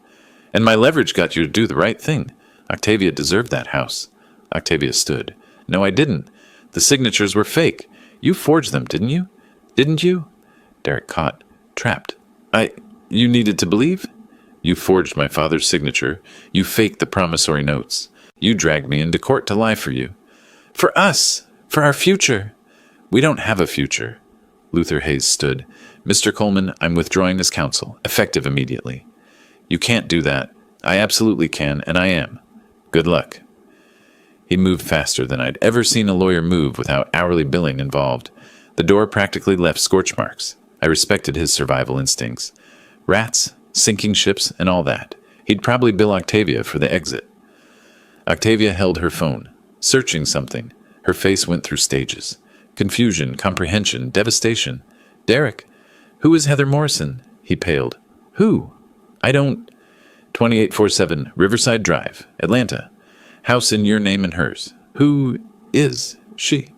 And my leverage got you to do the right thing. Octavia deserved that house. Octavia stood. No, I didn't. The signatures were fake. You forged them, didn't you? Didn't you? Derek caught. Trapped. You needed to believe? You forged my father's signature. You faked the promissory notes. You dragged me into court to lie for you. For us! For our future! We don't have a future. Luther Hayes stood. Mr. Coleman, I'm withdrawing as counsel, effective immediately. You can't do that. I absolutely can, and I am. Good luck. He moved faster than I'd ever seen a lawyer move without hourly billing involved. The door practically left scorch marks. I respected his survival instincts. Rats, sinking ships, and all that. He'd probably bill Octavia for the exit. Octavia held her phone, searching something. Her face went through stages. Confusion, comprehension, devastation. Derek, who is Heather Morrison? He paled. Who? I don't... 2847 Riverside Drive, Atlanta. House in your name and hers. Who is she?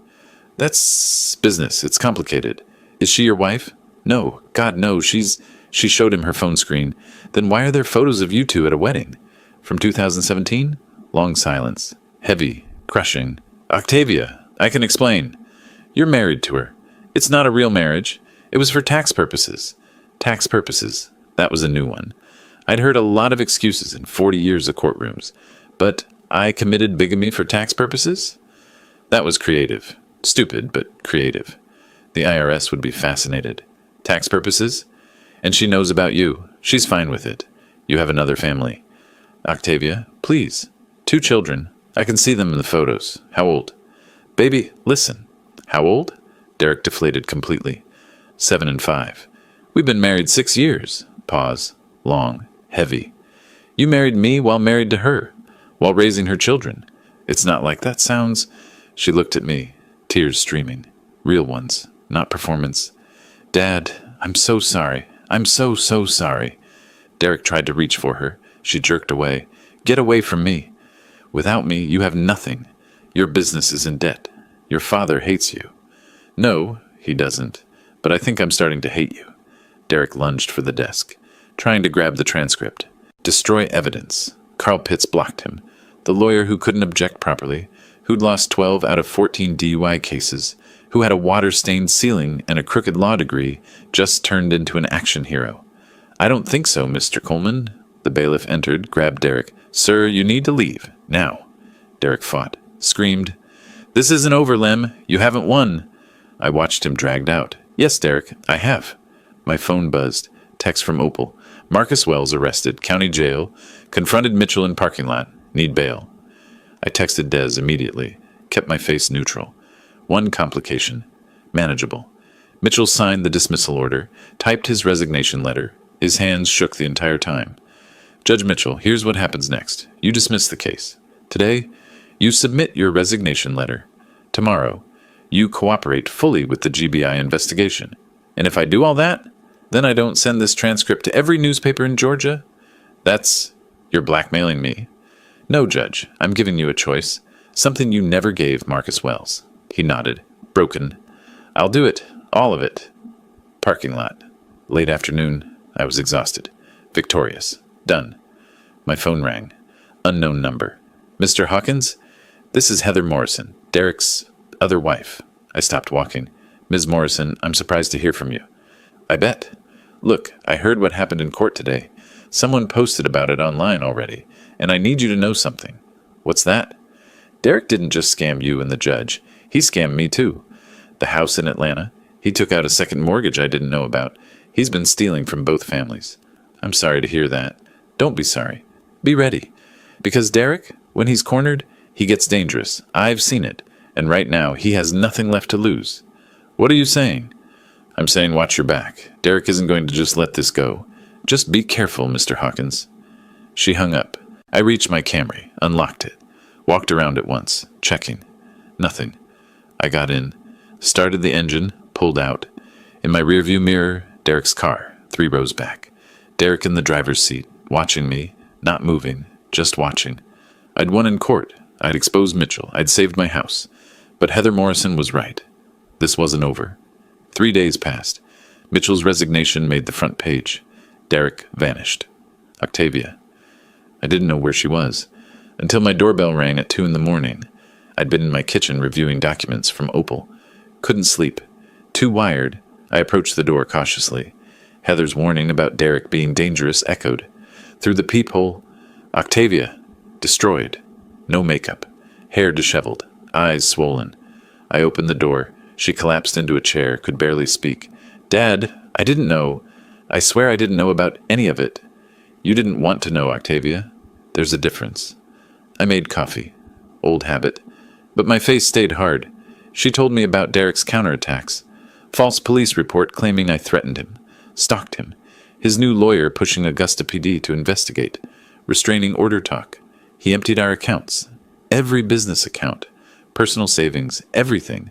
That's business. It's complicated. Is she your wife? No. God, no. She showed him her phone screen. Then why are there photos of you two at a wedding? From 2017? Long silence. Heavy. Crushing. Octavia, I can explain. You're married to her. It's not a real marriage. It was for tax purposes. Tax purposes. That was a new one. I'd heard a lot of excuses in 40 years of courtrooms. But I committed bigamy for tax purposes? That was creative. Stupid, but creative. The IRS would be fascinated. Tax purposes? And she knows about you. She's fine with it. You have another family. Octavia, please. 2 children. I can see them in the photos. How old? Baby, listen. How old? Derek deflated completely. 7 and 5. We've been married 6 years. Pause. Long. Heavy. You married me while married to her. While raising her children. It's not like that sounds. She looked at me. Tears streaming. Real ones. Not performance. Dad, I'm so sorry. I'm so sorry. Derek tried to reach for her. She jerked away. Get away from me. Without me, you have nothing. Your business is in debt. Your father hates you. No, he doesn't. But I think I'm starting to hate you. Derek lunged for the desk, trying to grab the transcript. Destroy evidence. Carl Pitts blocked him. The lawyer who couldn't object properly, who'd lost 12 out of 14 DUI cases, who had a water-stained ceiling and a crooked law degree, just turned into an action hero. I don't think so, Mr. Coleman. The bailiff entered, grabbed Derek. Sir, you need to leave. Now. Derek fought, screamed. This isn't over, Lem. You haven't won. I watched him dragged out. Yes, Derek, I have. My phone buzzed. Text from Opal. Marcus Wells arrested. County jail. Confronted Mitchell in parking lot. Need bail. I texted Des immediately. Kept my face neutral. One complication. Manageable. Mitchell signed the dismissal order. Typed his resignation letter. His hands shook the entire time. Judge Mitchell, here's what happens next. You dismiss the case. Today, you submit your resignation letter. Tomorrow, you cooperate fully with the GBI investigation. And if I do all that, then I don't send this transcript to every newspaper in Georgia? You're blackmailing me. No, Judge, I'm giving you a choice. Something you never gave Marcus Wells. He nodded. Broken. I'll do it. All of it. Parking lot. Late afternoon. I was exhausted. Victorious. Done. My phone rang. Unknown number. Mr. Hawkins? This is Heather Morrison, Derek's other wife. I stopped walking. Ms. Morrison, I'm surprised to hear from you. I bet. Look, I heard what happened in court today. Someone posted about it online already, and I need you to know something. What's that? Derek didn't just scam you and the judge. He scammed me too. The house in Atlanta. He took out a second mortgage I didn't know about. He's been stealing from both families. I'm sorry to hear that. Don't be sorry. Be ready. Because Derek, when he's cornered, he gets dangerous. I've seen it. And right now, he has nothing left to lose. What are you saying? I'm saying watch your back. Derek isn't going to just let this go. Just be careful, Mr. Hawkins. She hung up. I reached my Camry, unlocked it, walked around it once, checking. Nothing. I got in, started the engine, pulled out. In my rearview mirror, Derek's car, 3 rows back. Derek in the driver's seat, watching me, not moving, just watching. I'd won in court. I'd exposed Mitchell. I'd saved my house. But Heather Morrison was right. This wasn't over. 3 days passed. Mitchell's resignation made the front page. Derek vanished. Octavia. I didn't know where she was. Until my doorbell rang at 2 a.m. I'd been in my kitchen reviewing documents from Opal. Couldn't sleep. Too wired. I approached the door cautiously. Heather's warning about Derek being dangerous echoed. Through the peephole, Octavia. Destroyed. No makeup. Hair disheveled. Eyes swollen. I opened the door. She collapsed into a chair, could barely speak. Dad, I didn't know. I swear I didn't know about any of it. You didn't want to know, Octavia. There's a difference. I made coffee. Old habit. But my face stayed hard. She told me about Derek's counterattacks. False police report claiming I threatened him. Stalked him. His new lawyer pushing Augusta PD to investigate. Restraining order talk. He emptied our accounts. Every business account. Personal savings. Everything.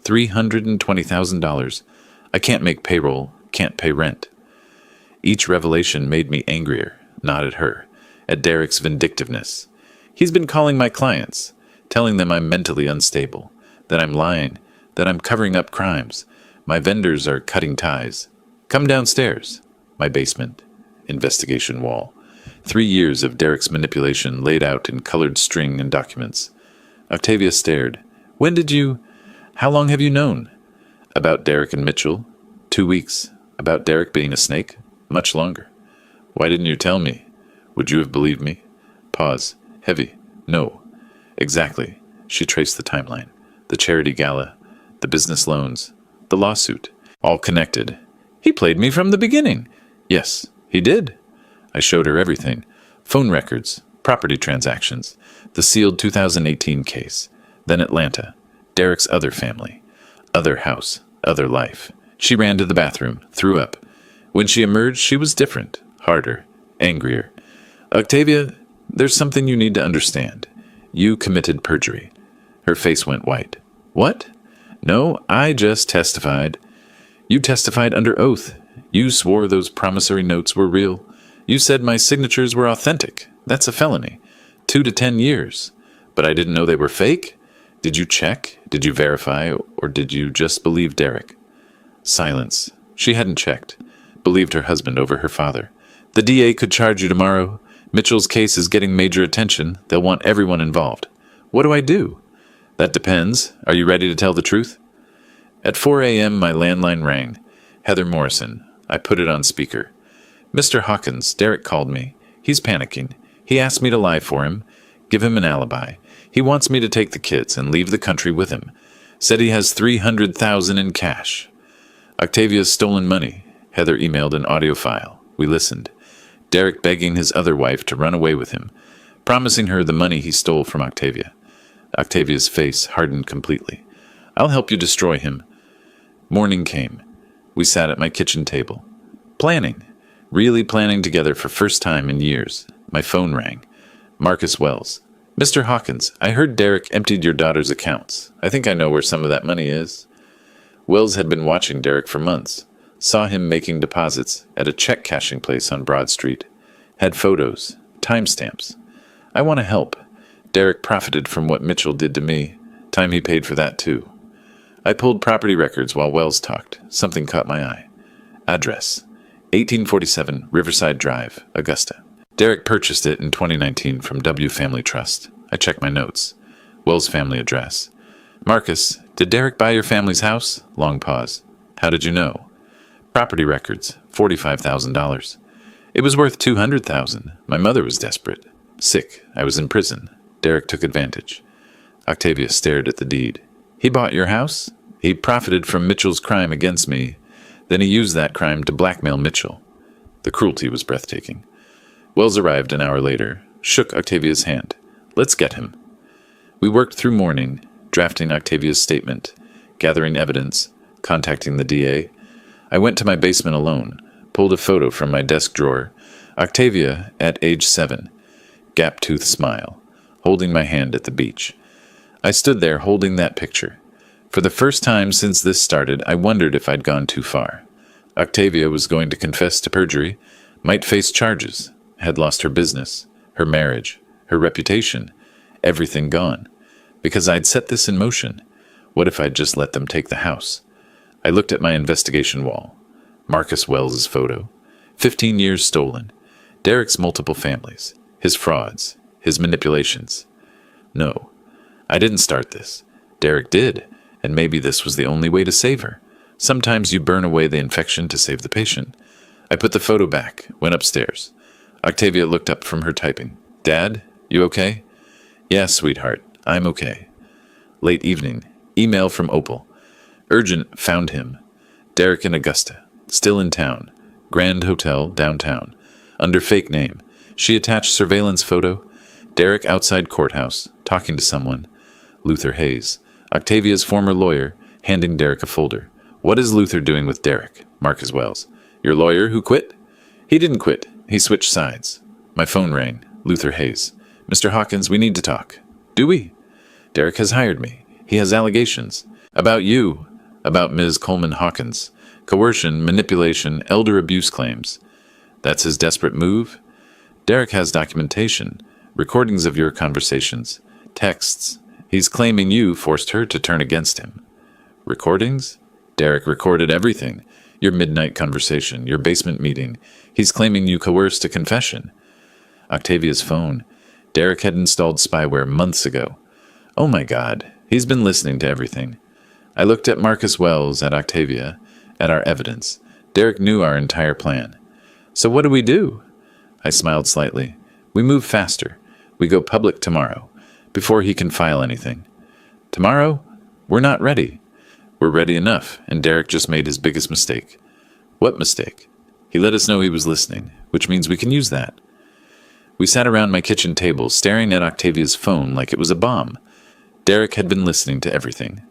$320,000. I can't make payroll. Can't pay rent. Each revelation made me angrier. Not at her. At Derek's vindictiveness. He's been calling my clients, telling them I'm mentally unstable, that I'm lying, that I'm covering up crimes. My vendors are cutting ties. Come downstairs. My basement. Investigation wall. 3 years of Derek's manipulation laid out in colored string and documents. Octavia stared. When did you... How long have you known? About Derek and Mitchell? 2 weeks. About Derek being a snake? Much longer. Why didn't you tell me? Would you have believed me? Pause. Heavy. No. Exactly. She traced the timeline. The charity gala. The business loans. The lawsuit. All connected. He played me from the beginning. Yes, he did. I showed her everything. Phone records. Property transactions. The sealed 2018 case. Then Atlanta. Derek's other family. Other house. Other life. She ran to the bathroom. Threw up. When she emerged, she was different. Harder. Angrier. Octavia, there's something you need to understand. You committed perjury. Her face went white. What? No, I just testified. You testified under oath. You swore those promissory notes were real. You said my signatures were authentic. That's a felony. 2 to 10 years. But I didn't know they were fake. Did you check? Did you verify? Or did you just believe Derek? Silence. She hadn't checked. Believed her husband over her father. The DA could charge you tomorrow. Mitchell's case is getting major attention. They'll want everyone involved. What do I do? That depends. Are you ready to tell the truth? At 4 a.m., my landline rang. Heather Morrison. I put it on speaker. Mr. Hawkins, Derek called me. He's panicking. He asked me to lie for him, give him an alibi. He wants me to take the kids and leave the country with him. Said he has $300,000 in cash. Octavia's stolen money. Heather emailed an audio file. We listened. Derek begging his other wife to run away with him, promising her the money he stole from Octavia. Octavia's face hardened completely. I'll help you destroy him. Morning came. We sat at my kitchen table. Planning. Really planning together for first time in years. My phone rang. Marcus Wells. Mr. Hawkins, I heard Derek emptied your daughter's accounts. I think I know where some of that money is. Wells had been watching Derek for months. Saw him making deposits at a check cashing place on Broad Street. Had photos, timestamps. I want to help. Derek profited from what Mitchell did to me. Time he paid for that too. I pulled property records while Wells talked. Something caught my eye. Address. 1847 Riverside Drive, Augusta. Derek purchased it in 2019 from W Family Trust. I checked my notes. Wells' family address. Marcus, did Derek buy your family's house? Long pause. How did you know? Property records, $45,000. It was worth $200,000. My mother was desperate. Sick. I was in prison. Derek took advantage. Octavia stared at the deed. He bought your house? He profited from Mitchell's crime against me. Then he used that crime to blackmail Mitchell. The cruelty was breathtaking. Wells arrived an hour later, shook Octavia's hand. Let's get him. We worked through morning, drafting Octavia's statement, gathering evidence, contacting the DA. I went to my basement alone, pulled a photo from my desk drawer. Octavia, at age 7, gap-toothed smile, holding my hand at the beach. I stood there holding that picture. For the first time since this started, I wondered if I'd gone too far. Octavia was going to confess to perjury, might face charges, had lost her business, her marriage, her reputation, everything gone. Because I'd set this in motion. What if I'd just let them take the house? I looked at my investigation wall. Marcus Wells' photo. 15 years stolen. Derek's multiple families. His frauds. His manipulations. No, I didn't start this. Derek did, and maybe this was the only way to save her. Sometimes you burn away the infection to save the patient. I put the photo back, went upstairs. Octavia looked up from her typing. Dad, you okay? Yes, sweetheart, I'm okay. Late evening. Email from Opal. Urgent, found him. Derek in Augusta. Still in town. Grand Hotel, downtown. Under fake name. She attached surveillance photo. Derek outside courthouse, talking to someone. Luther Hayes. Octavia's former lawyer, handing Derek a folder. What is Luther doing with Derek? Marcus Wells. Your lawyer who quit? He didn't quit. He switched sides. My phone rang. Luther Hayes. Mr. Hawkins, we need to talk. Do we? Derek has hired me. He has allegations. About you. About Ms. Coleman Hawkins. Coercion, manipulation, elder abuse claims. That's his desperate move? Derek has documentation. Recordings of your conversations. Texts. He's claiming you forced her to turn against him. Recordings? Derek recorded everything. Your midnight conversation, your basement meeting. He's claiming you coerced a confession. Octavia's phone. Derek had installed spyware months ago. Oh my God, he's been listening to everything. I looked at Marcus Wells, at Octavia, at our evidence. Derek knew our entire plan. So what do we do? I smiled slightly. We move faster. We go public tomorrow, before he can file anything. Tomorrow? We're not ready. We're ready enough, and Derek just made his biggest mistake. What mistake? He let us know he was listening, which means we can use that. We sat around my kitchen table, staring at Octavia's phone like it was a bomb. Derek had been listening to everything.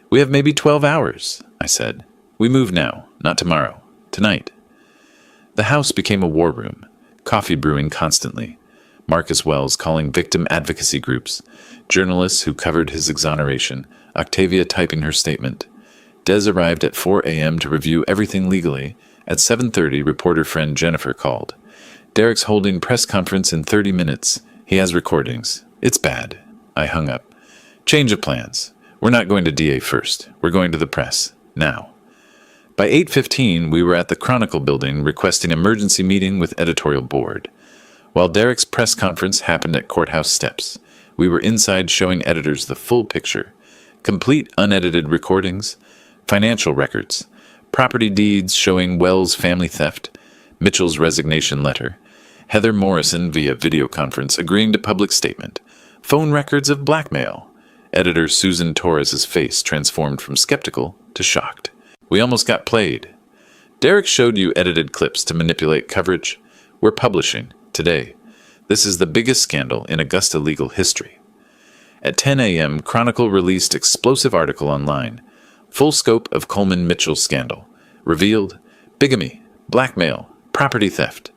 We have maybe 12 hours, I said. We move now, not tomorrow. Tonight. The house became a war room, coffee brewing constantly. Marcus Wells calling victim advocacy groups, journalists who covered his exoneration, Octavia typing her statement. Des arrived at 4 a.m. to review everything legally. At 7:30, reporter friend Jennifer called. Derek's holding press conference in 30 minutes. He has recordings. It's bad. I hung up. Change of plans. We're not going to DA first. We're going to the press. Now. By 8:15, we were at the Chronicle building requesting emergency meeting with editorial board. While Derek's press conference happened at courthouse steps, we were inside showing editors the full picture. Complete unedited recordings, financial records, property deeds showing Wells' family theft, Mitchell's resignation letter, Heather Morrison via video conference agreeing to public statement, phone records of blackmail. Editor Susan Torres's face transformed from skeptical to shocked. We almost got played. Derek showed you edited clips to manipulate coverage. We're publishing, today. This is the biggest scandal in Augusta legal history. At 10 a.m., Chronicle released explosive article online. Full scope of Coleman Mitchell scandal. Revealed bigamy, blackmail, property theft.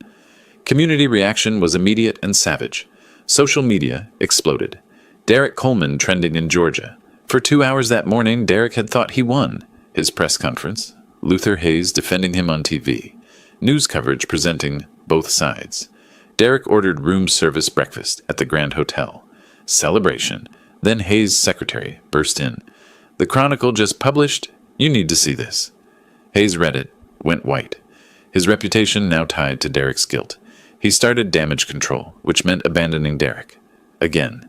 Community reaction was immediate and savage. Social media exploded. Derek Coleman trending in Georgia. For 2 hours that morning, Derek had thought he won. His press conference, Luther Hayes defending him on TV. News coverage presenting both sides. Derek ordered room service breakfast at the Grand Hotel. Celebration. Then Hayes' secretary burst in. The Chronicle just published. You need to see this. Hayes read it, went white. His reputation now tied to Derek's guilt. He started damage control, which meant abandoning Derek. Again.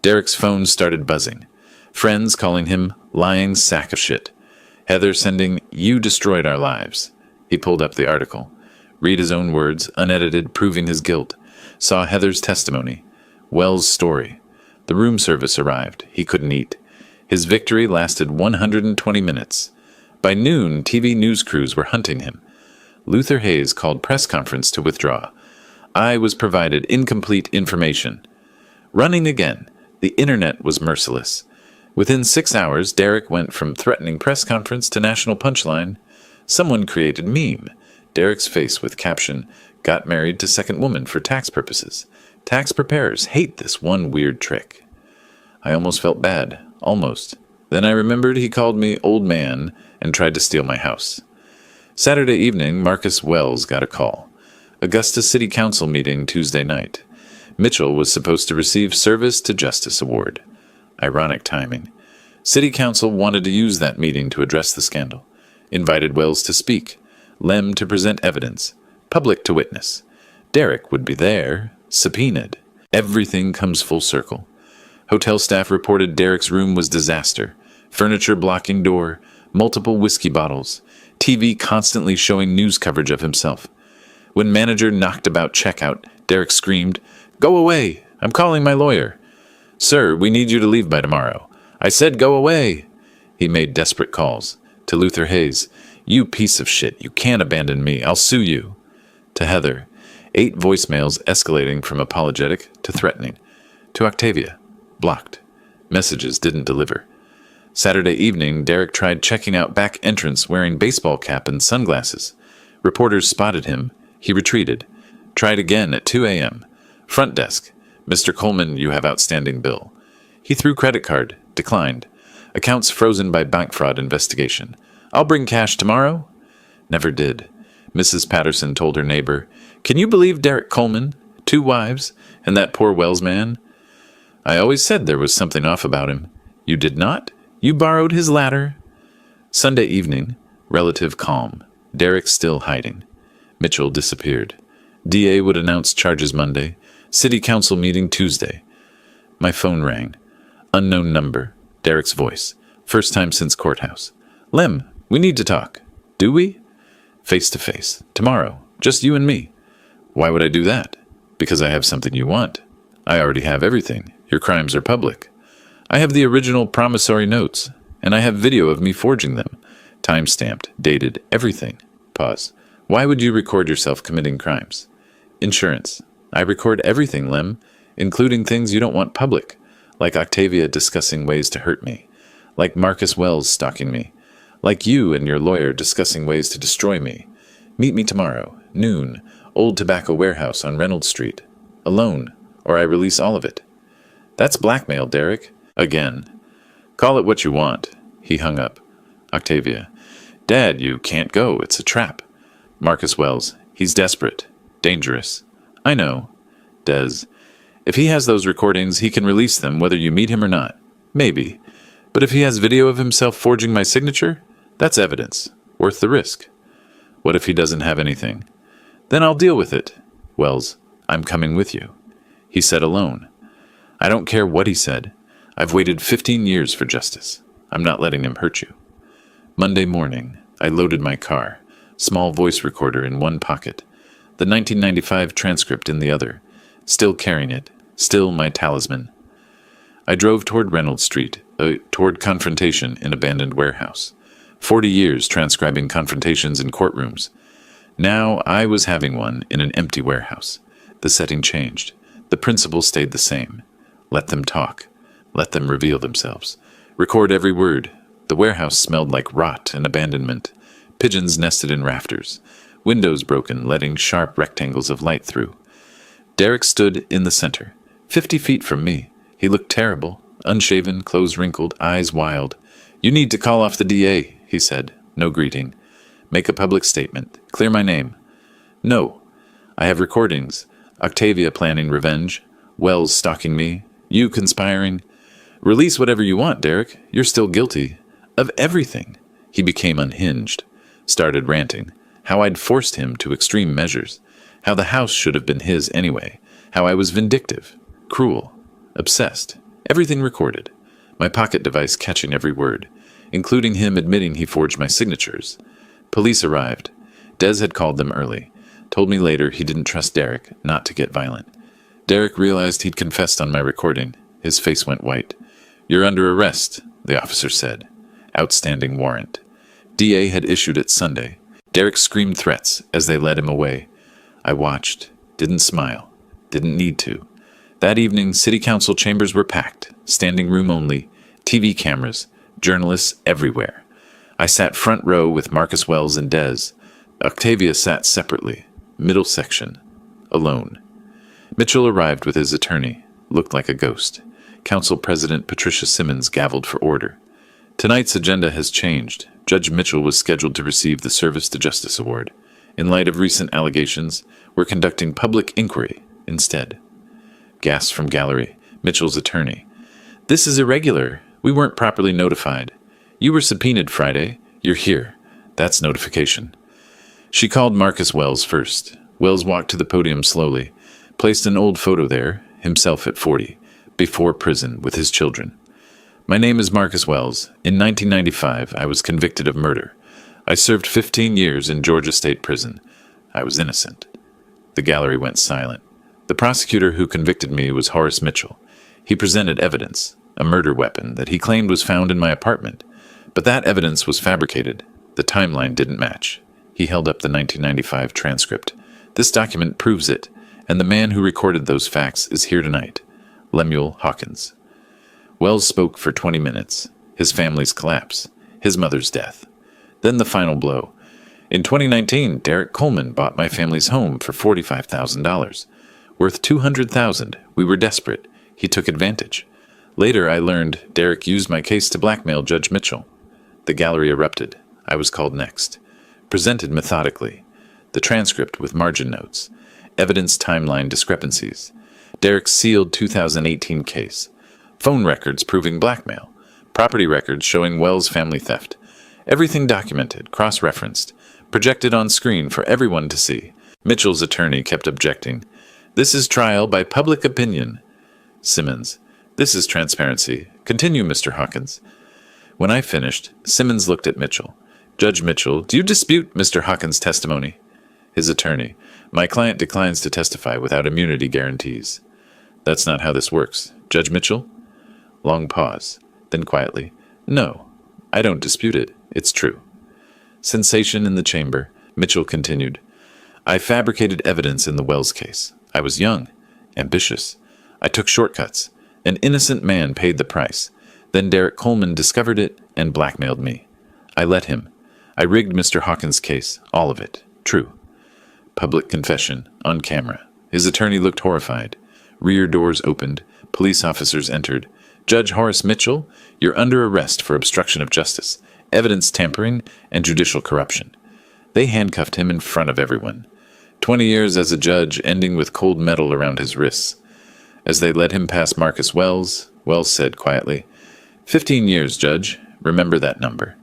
Derek's phone started buzzing. Friends calling him lying sack of shit. Heather sending, "You destroyed our lives." He pulled up the article. Read his own words, unedited, proving his guilt. Saw Heather's testimony. Wells' story. The room service arrived. He couldn't eat. His victory lasted 120 minutes. By noon, TV news crews were hunting him. Luther Hayes called press conference to withdraw. I was provided incomplete information. Running again. The internet was merciless. Within 6 hours, Derek went from threatening press conference to national punchline. Someone created meme. Derek's face with caption, "Got married to second woman for tax purposes. Tax preparers hate this one weird trick." I almost felt bad. Almost. Then I remembered he called me old man and tried to steal my house. Saturday evening, Marcus Wells got a call. Augusta City Council meeting Tuesday night. Mitchell was supposed to receive Service to Justice Award. Ironic timing. City Council wanted to use that meeting to address the scandal. Invited Wells to speak. Lem to present evidence. Public to witness. Derek would be there. Subpoenaed. Everything comes full circle. Hotel staff reported Derek's room was disaster. Furniture blocking door. Multiple whiskey bottles. TV constantly showing news coverage of himself. When manager knocked about checkout, Derek screamed, "Go away! I'm calling my lawyer." "Sir, we need you to leave by tomorrow." "I said go away." He made desperate calls. To Luther Hayes, "You piece of shit, you can't abandon me, I'll sue you." To Heather, 8 voicemails escalating from apologetic to threatening. To Octavia, blocked. Messages didn't deliver. Saturday evening, Derek tried checking out back entrance wearing baseball cap and sunglasses. Reporters spotted him. He retreated. Tried again at 2 a.m. Front desk. "Mr. Coleman, you have outstanding bill." He threw credit card. Declined. Accounts frozen by bank fraud investigation. "I'll bring cash tomorrow." Never did. Mrs. Patterson told her neighbor, "Can you believe Derek Coleman? 2 wives, and that poor Wells man? I always said there was something off about him. You did not? You borrowed his ladder? Sunday evening, relative calm. Derek still hiding. Mitchell disappeared. DA would announce charges Monday. City council meeting Tuesday. My phone rang. Unknown number. Derek's voice. First time since courthouse. Lem, we need to talk. Do we? Face to face. Tomorrow. Just you and me. Why would I do that? Because I have something you want. I already have everything. Your crimes are public. I have the original promissory notes, and I have video of me forging them. Time-stamped, dated, everything. Pause. Why would you record yourself committing crimes? Insurance. I record everything, Lem, including things you don't want public, like Octavia discussing ways to hurt me, like Marcus Wells stalking me, like you and your lawyer discussing ways to destroy me. Meet me tomorrow, noon, Old Tobacco Warehouse on Reynolds Street. Alone, or I release all of it. That's blackmail, Derek. Again. Call it what you want. He hung up. Octavia. Dad, you can't go. It's a trap. Marcus Wells. He's desperate. Dangerous. I know. Des. If he has those recordings, he can release them whether you meet him or not. Maybe. But if he has video of himself forging my signature, that's evidence. Worth the risk. What if he doesn't have anything? Then I'll deal with it. Wells. I'm coming with you. He said alone. I don't care what he said. I've waited 15 years for justice. I'm not letting him hurt you. Monday morning, I loaded my car, small voice recorder in one pocket, the 1995 transcript in the other, still carrying it, still my talisman. I drove toward Reynolds Street, toward confrontation in abandoned warehouse. 40 years transcribing confrontations in courtrooms. Now I was having one in an empty warehouse. The setting changed. The principle stayed the same. Let them talk. Let them reveal themselves. Record every word. The warehouse smelled like rot and abandonment. Pigeons nested in rafters. Windows broken, letting sharp rectangles of light through. Derek stood in the center, 50 feet from me. He looked terrible, unshaven, clothes wrinkled, eyes wild. You need to call off the DA, he said. No greeting. Make a public statement. Clear my name. No. I have recordings. Octavia planning revenge. Wells stalking me. You conspiring. Release whatever you want, Derek. You're still guilty. Of everything. He became unhinged. Started ranting. How I'd forced him to extreme measures. How the house should have been his anyway. How I was vindictive. Cruel. Obsessed. Everything recorded. My pocket device catching every word. Including him admitting he forged my signatures. Police arrived. Des had called them early. Told me later he didn't trust Derek not to get violent. Derek realized he'd confessed on my recording. His face went white. You're under arrest, the officer said. Outstanding warrant. DA had issued it Sunday. Derek screamed threats as they led him away. I watched. Didn't smile. Didn't need to. That evening, city council chambers were packed. Standing room only. TV cameras. Journalists everywhere. I sat front row with Marcus Wells and Des. Octavia sat separately. Middle section. Alone. Mitchell arrived with his attorney. Looked like a ghost. Council President Patricia Simmons gavelled for order. Tonight's agenda has changed. Judge Mitchell was scheduled to receive the Service to Justice Award. In light of recent allegations, we're conducting public inquiry instead. Gasp from gallery. Mitchell's attorney. This is irregular. We weren't properly notified. You were subpoenaed Friday. You're here. That's notification. She called Marcus Wells first. Wells walked to the podium slowly, placed an old photo there, himself at 40, before prison with his children. My name is Marcus Wells. In 1995, I was convicted of murder. I served 15 years in Georgia State Prison. I was innocent. The gallery went silent. The prosecutor who convicted me was Horace Mitchell. He presented evidence, a murder weapon that he claimed was found in my apartment. But that evidence was fabricated. The timeline didn't match. He held up the 1995 transcript. This document proves it, and the man who recorded those facts is here tonight. Lemuel Hawkins. Wells spoke for 20 minutes. His family's collapse. His mother's death. Then the final blow. In 2019, Derek Coleman bought my family's home for $45,000. Worth $200,000. We were desperate. He took advantage. Later, I learned Derek used my case to blackmail Judge Mitchell. The gallery erupted. I was called next. Presented methodically. The transcript with margin notes. evidence timeline discrepancies. Derek's sealed 2018 case. Phone records proving blackmail. Property records showing Wells' family theft. Everything documented, cross-referenced, projected on screen for everyone to see. Mitchell's attorney kept objecting. This is trial by public opinion. Simmons. This is transparency. Continue, Mr. Hawkins. When I finished, Simmons looked at Mitchell. Judge Mitchell, do you dispute Mr. Hawkins' testimony? His attorney. My client declines to testify without immunity guarantees. That's not how this works. Judge Mitchell? Long pause. Then quietly. No, I don't dispute it. It's true. Sensation in the chamber. Mitchell continued. I fabricated evidence in the Wells case. I was young, ambitious. I took shortcuts. An innocent man paid the price. Then Derek Coleman discovered it and blackmailed me. I let him. I rigged Mr. Hawkins' case. All of it. True. Public confession. On camera. His attorney looked horrified. Rear doors opened. Police officers entered. Judge Horace Mitchell, you're under arrest for obstruction of justice, evidence tampering, and judicial corruption. They handcuffed him in front of everyone. 20 years as a judge, ending with cold metal around his wrists. As they led him past Marcus Wells, Wells said quietly, 15 years, Judge. Remember that number.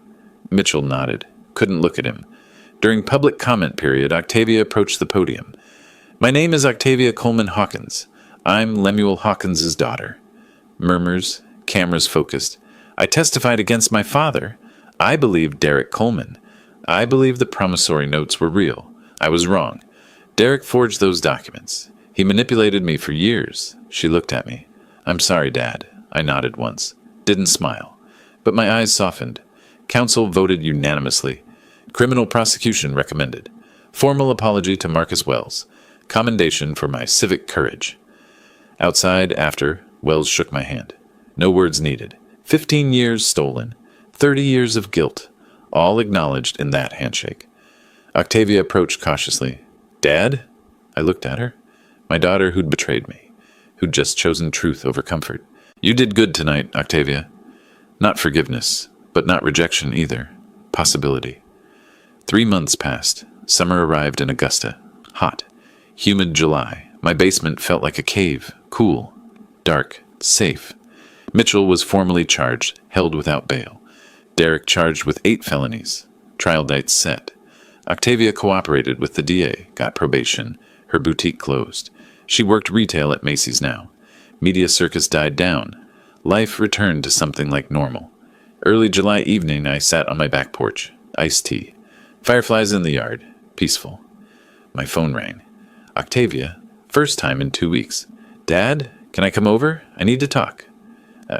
Mitchell nodded. Couldn't look at him. During public comment period, Octavia approached the podium. My name is Octavia Coleman Hawkins. I'm Lemuel Hawkins's daughter. Murmurs, cameras focused. I testified against my father. I believed Derek Coleman. I believe the promissory notes were real. I was wrong. Derek forged those documents. He manipulated me for years. She looked at me. I'm sorry, Dad. I nodded once. Didn't smile. But my eyes softened. Counsel voted unanimously. Criminal prosecution recommended. Formal apology to Marcus Wells. Commendation for my civic courage. Outside, after, Wells shook my hand. No words needed. 15 years stolen. 30 years of guilt. All acknowledged in that handshake. Octavia approached cautiously. Dad? I looked at her. My daughter who'd betrayed me. Who'd just chosen truth over comfort. You did good tonight, Octavia. Not forgiveness, but not rejection either. Possibility. 3 months passed. Summer arrived in Augusta. Hot. Humid July. My basement felt like a cave. Cool. Dark. Safe. Mitchell was formally charged, held without bail. Derek charged with 8 felonies. Trial dates set. Octavia cooperated with the DA, got probation. Her boutique closed. She worked retail at Macy's now. Media circus died down. Life returned to something like normal. Early July evening, I sat on my back porch. Iced tea. Fireflies in the yard. Peaceful. My phone rang. Octavia. First time in 2 weeks. Dad, can I come over? I need to talk.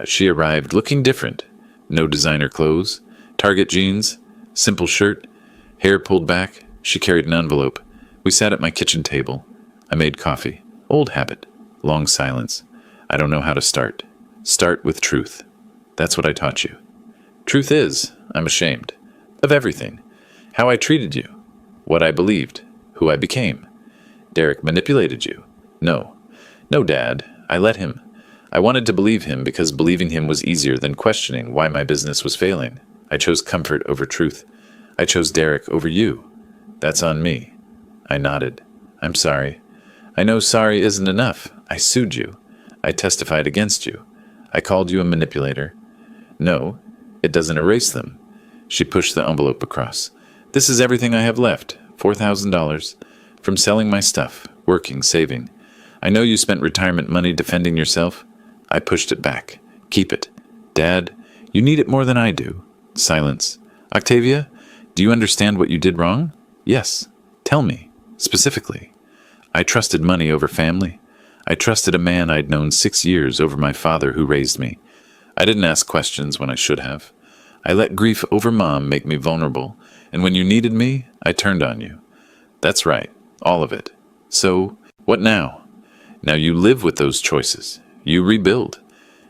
She arrived looking different. No designer clothes. Target jeans. Simple shirt. Hair pulled back. She carried an envelope. We sat at my kitchen table. I made coffee. Old habit. Long silence. I don't know how to start. Start with truth. That's what I taught you. Truth is, I'm ashamed. Of everything. How I treated you. What I believed. Who I became. Derek manipulated you. No. No, Dad. I let him. I wanted to believe him because believing him was easier than questioning why my business was failing. I chose comfort over truth. I chose Derek over you. That's on me. I nodded. I'm sorry. I know sorry isn't enough. I sued you. I testified against you. I called you a manipulator. No, it doesn't erase them. She pushed the envelope across. This is everything I have left. $4,000. From selling my stuff, working, saving. I know you spent retirement money defending yourself. I pushed it back. Keep it. Dad, you need it more than I do. Silence. Octavia, do you understand what you did wrong? Yes. Tell me. Specifically. I trusted money over family. I trusted a man I'd known 6 years over my father who raised me. I didn't ask questions when I should have. I let grief over Mom make me vulnerable, and when you needed me, I turned on you. That's right. All of it. So, what now? Now you live with those choices. You rebuild.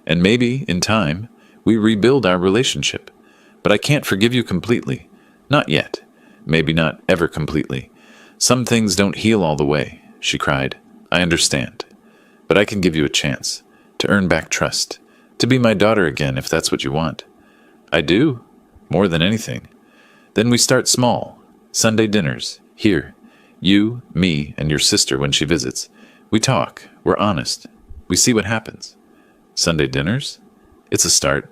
And maybe, in time, we rebuild our relationship. But I can't forgive you completely. Not yet. Maybe not ever completely. Some things don't heal all the way, she cried. I understand. But I can give you a chance. To earn back trust. To be my daughter again if that's what you want. I do. More than anything. Then we start small. Sunday dinners. Here. You, me, and your sister when she visits. We talk. We're honest. We see what happens. Sunday dinners? It's a start.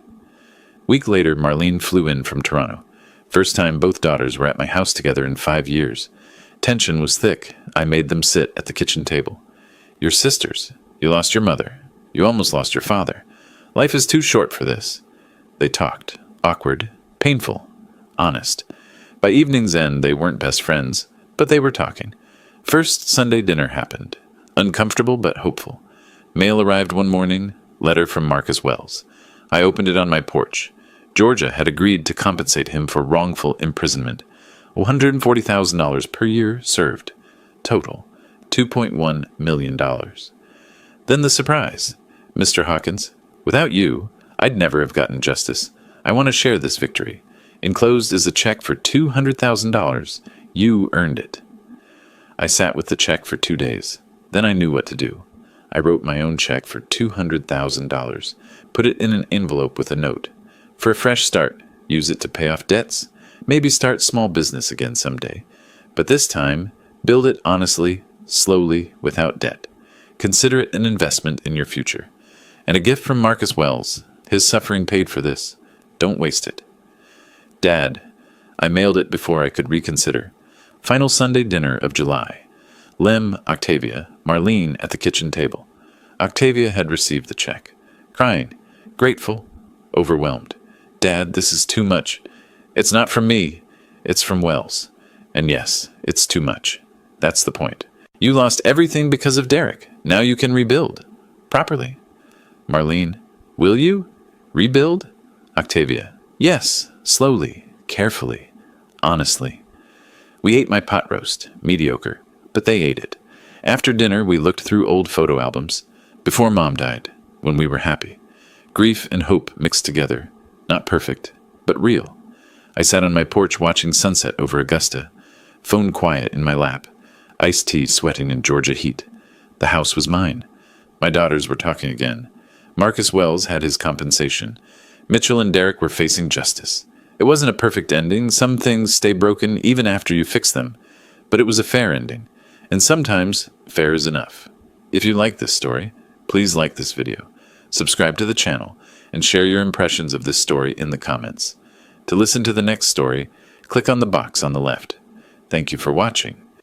Week later, Marlene flew in from Toronto. First time both daughters were at my house together in 5 years. Tension was thick. I made them sit at the kitchen table. Your sisters. You lost your mother. You almost lost your father. Life is too short for this. They talked. Awkward. Painful. Honest. By evening's end, they weren't best friends, but they were talking. First Sunday dinner happened. Uncomfortable but hopeful. Mail arrived one morning. Letter from Marcus Wells. I opened it on my porch. Georgia had agreed to compensate him for wrongful imprisonment. $140,000 per year served. Total, $2.1 million. Then the surprise. Mr. Hawkins, without you, I'd never have gotten justice. I want to share this victory. Enclosed is a check for $200,000. You earned it. I sat with the check for 2 days. Then I knew what to do. I wrote my own check for $200,000, put it in an envelope with a note. For a fresh start, use it to pay off debts, maybe start small business again someday. But this time, build it honestly, slowly, without debt. Consider it an investment in your future. And a gift from Marcus Wells. His suffering paid for this. Don't waste it. Dad. I mailed it before I could reconsider. Final Sunday dinner of July. Lem, Octavia, Marlene at the kitchen table. Octavia had received the check. Crying. Grateful. Overwhelmed. Dad, this is too much. It's not from me. It's from Wells. And yes, it's too much. That's the point. You lost everything because of Derek. Now you can rebuild. Properly. Marlene. Will you? Rebuild? Octavia. Yes. Slowly. Carefully. Honestly. We ate my pot roast. Mediocre. But they ate it. After dinner, we looked through old photo albums. Before Mom died. When we were happy. Grief and hope mixed together. Not perfect, but real. I sat on my porch watching sunset over Augusta. Phone quiet in my lap. Iced tea sweating in Georgia heat. The house was mine. My daughters were talking again. Marcus Wells had his compensation. Mitchell and Derek were facing justice. It wasn't a perfect ending. Some things stay broken even after you fix them. But it was a fair ending. And sometimes, fair is enough. If you like this story, please like this video. Subscribe to the channel, and share your impressions of this story in the comments. To listen to the next story, click on the box on the left. Thank you for watching.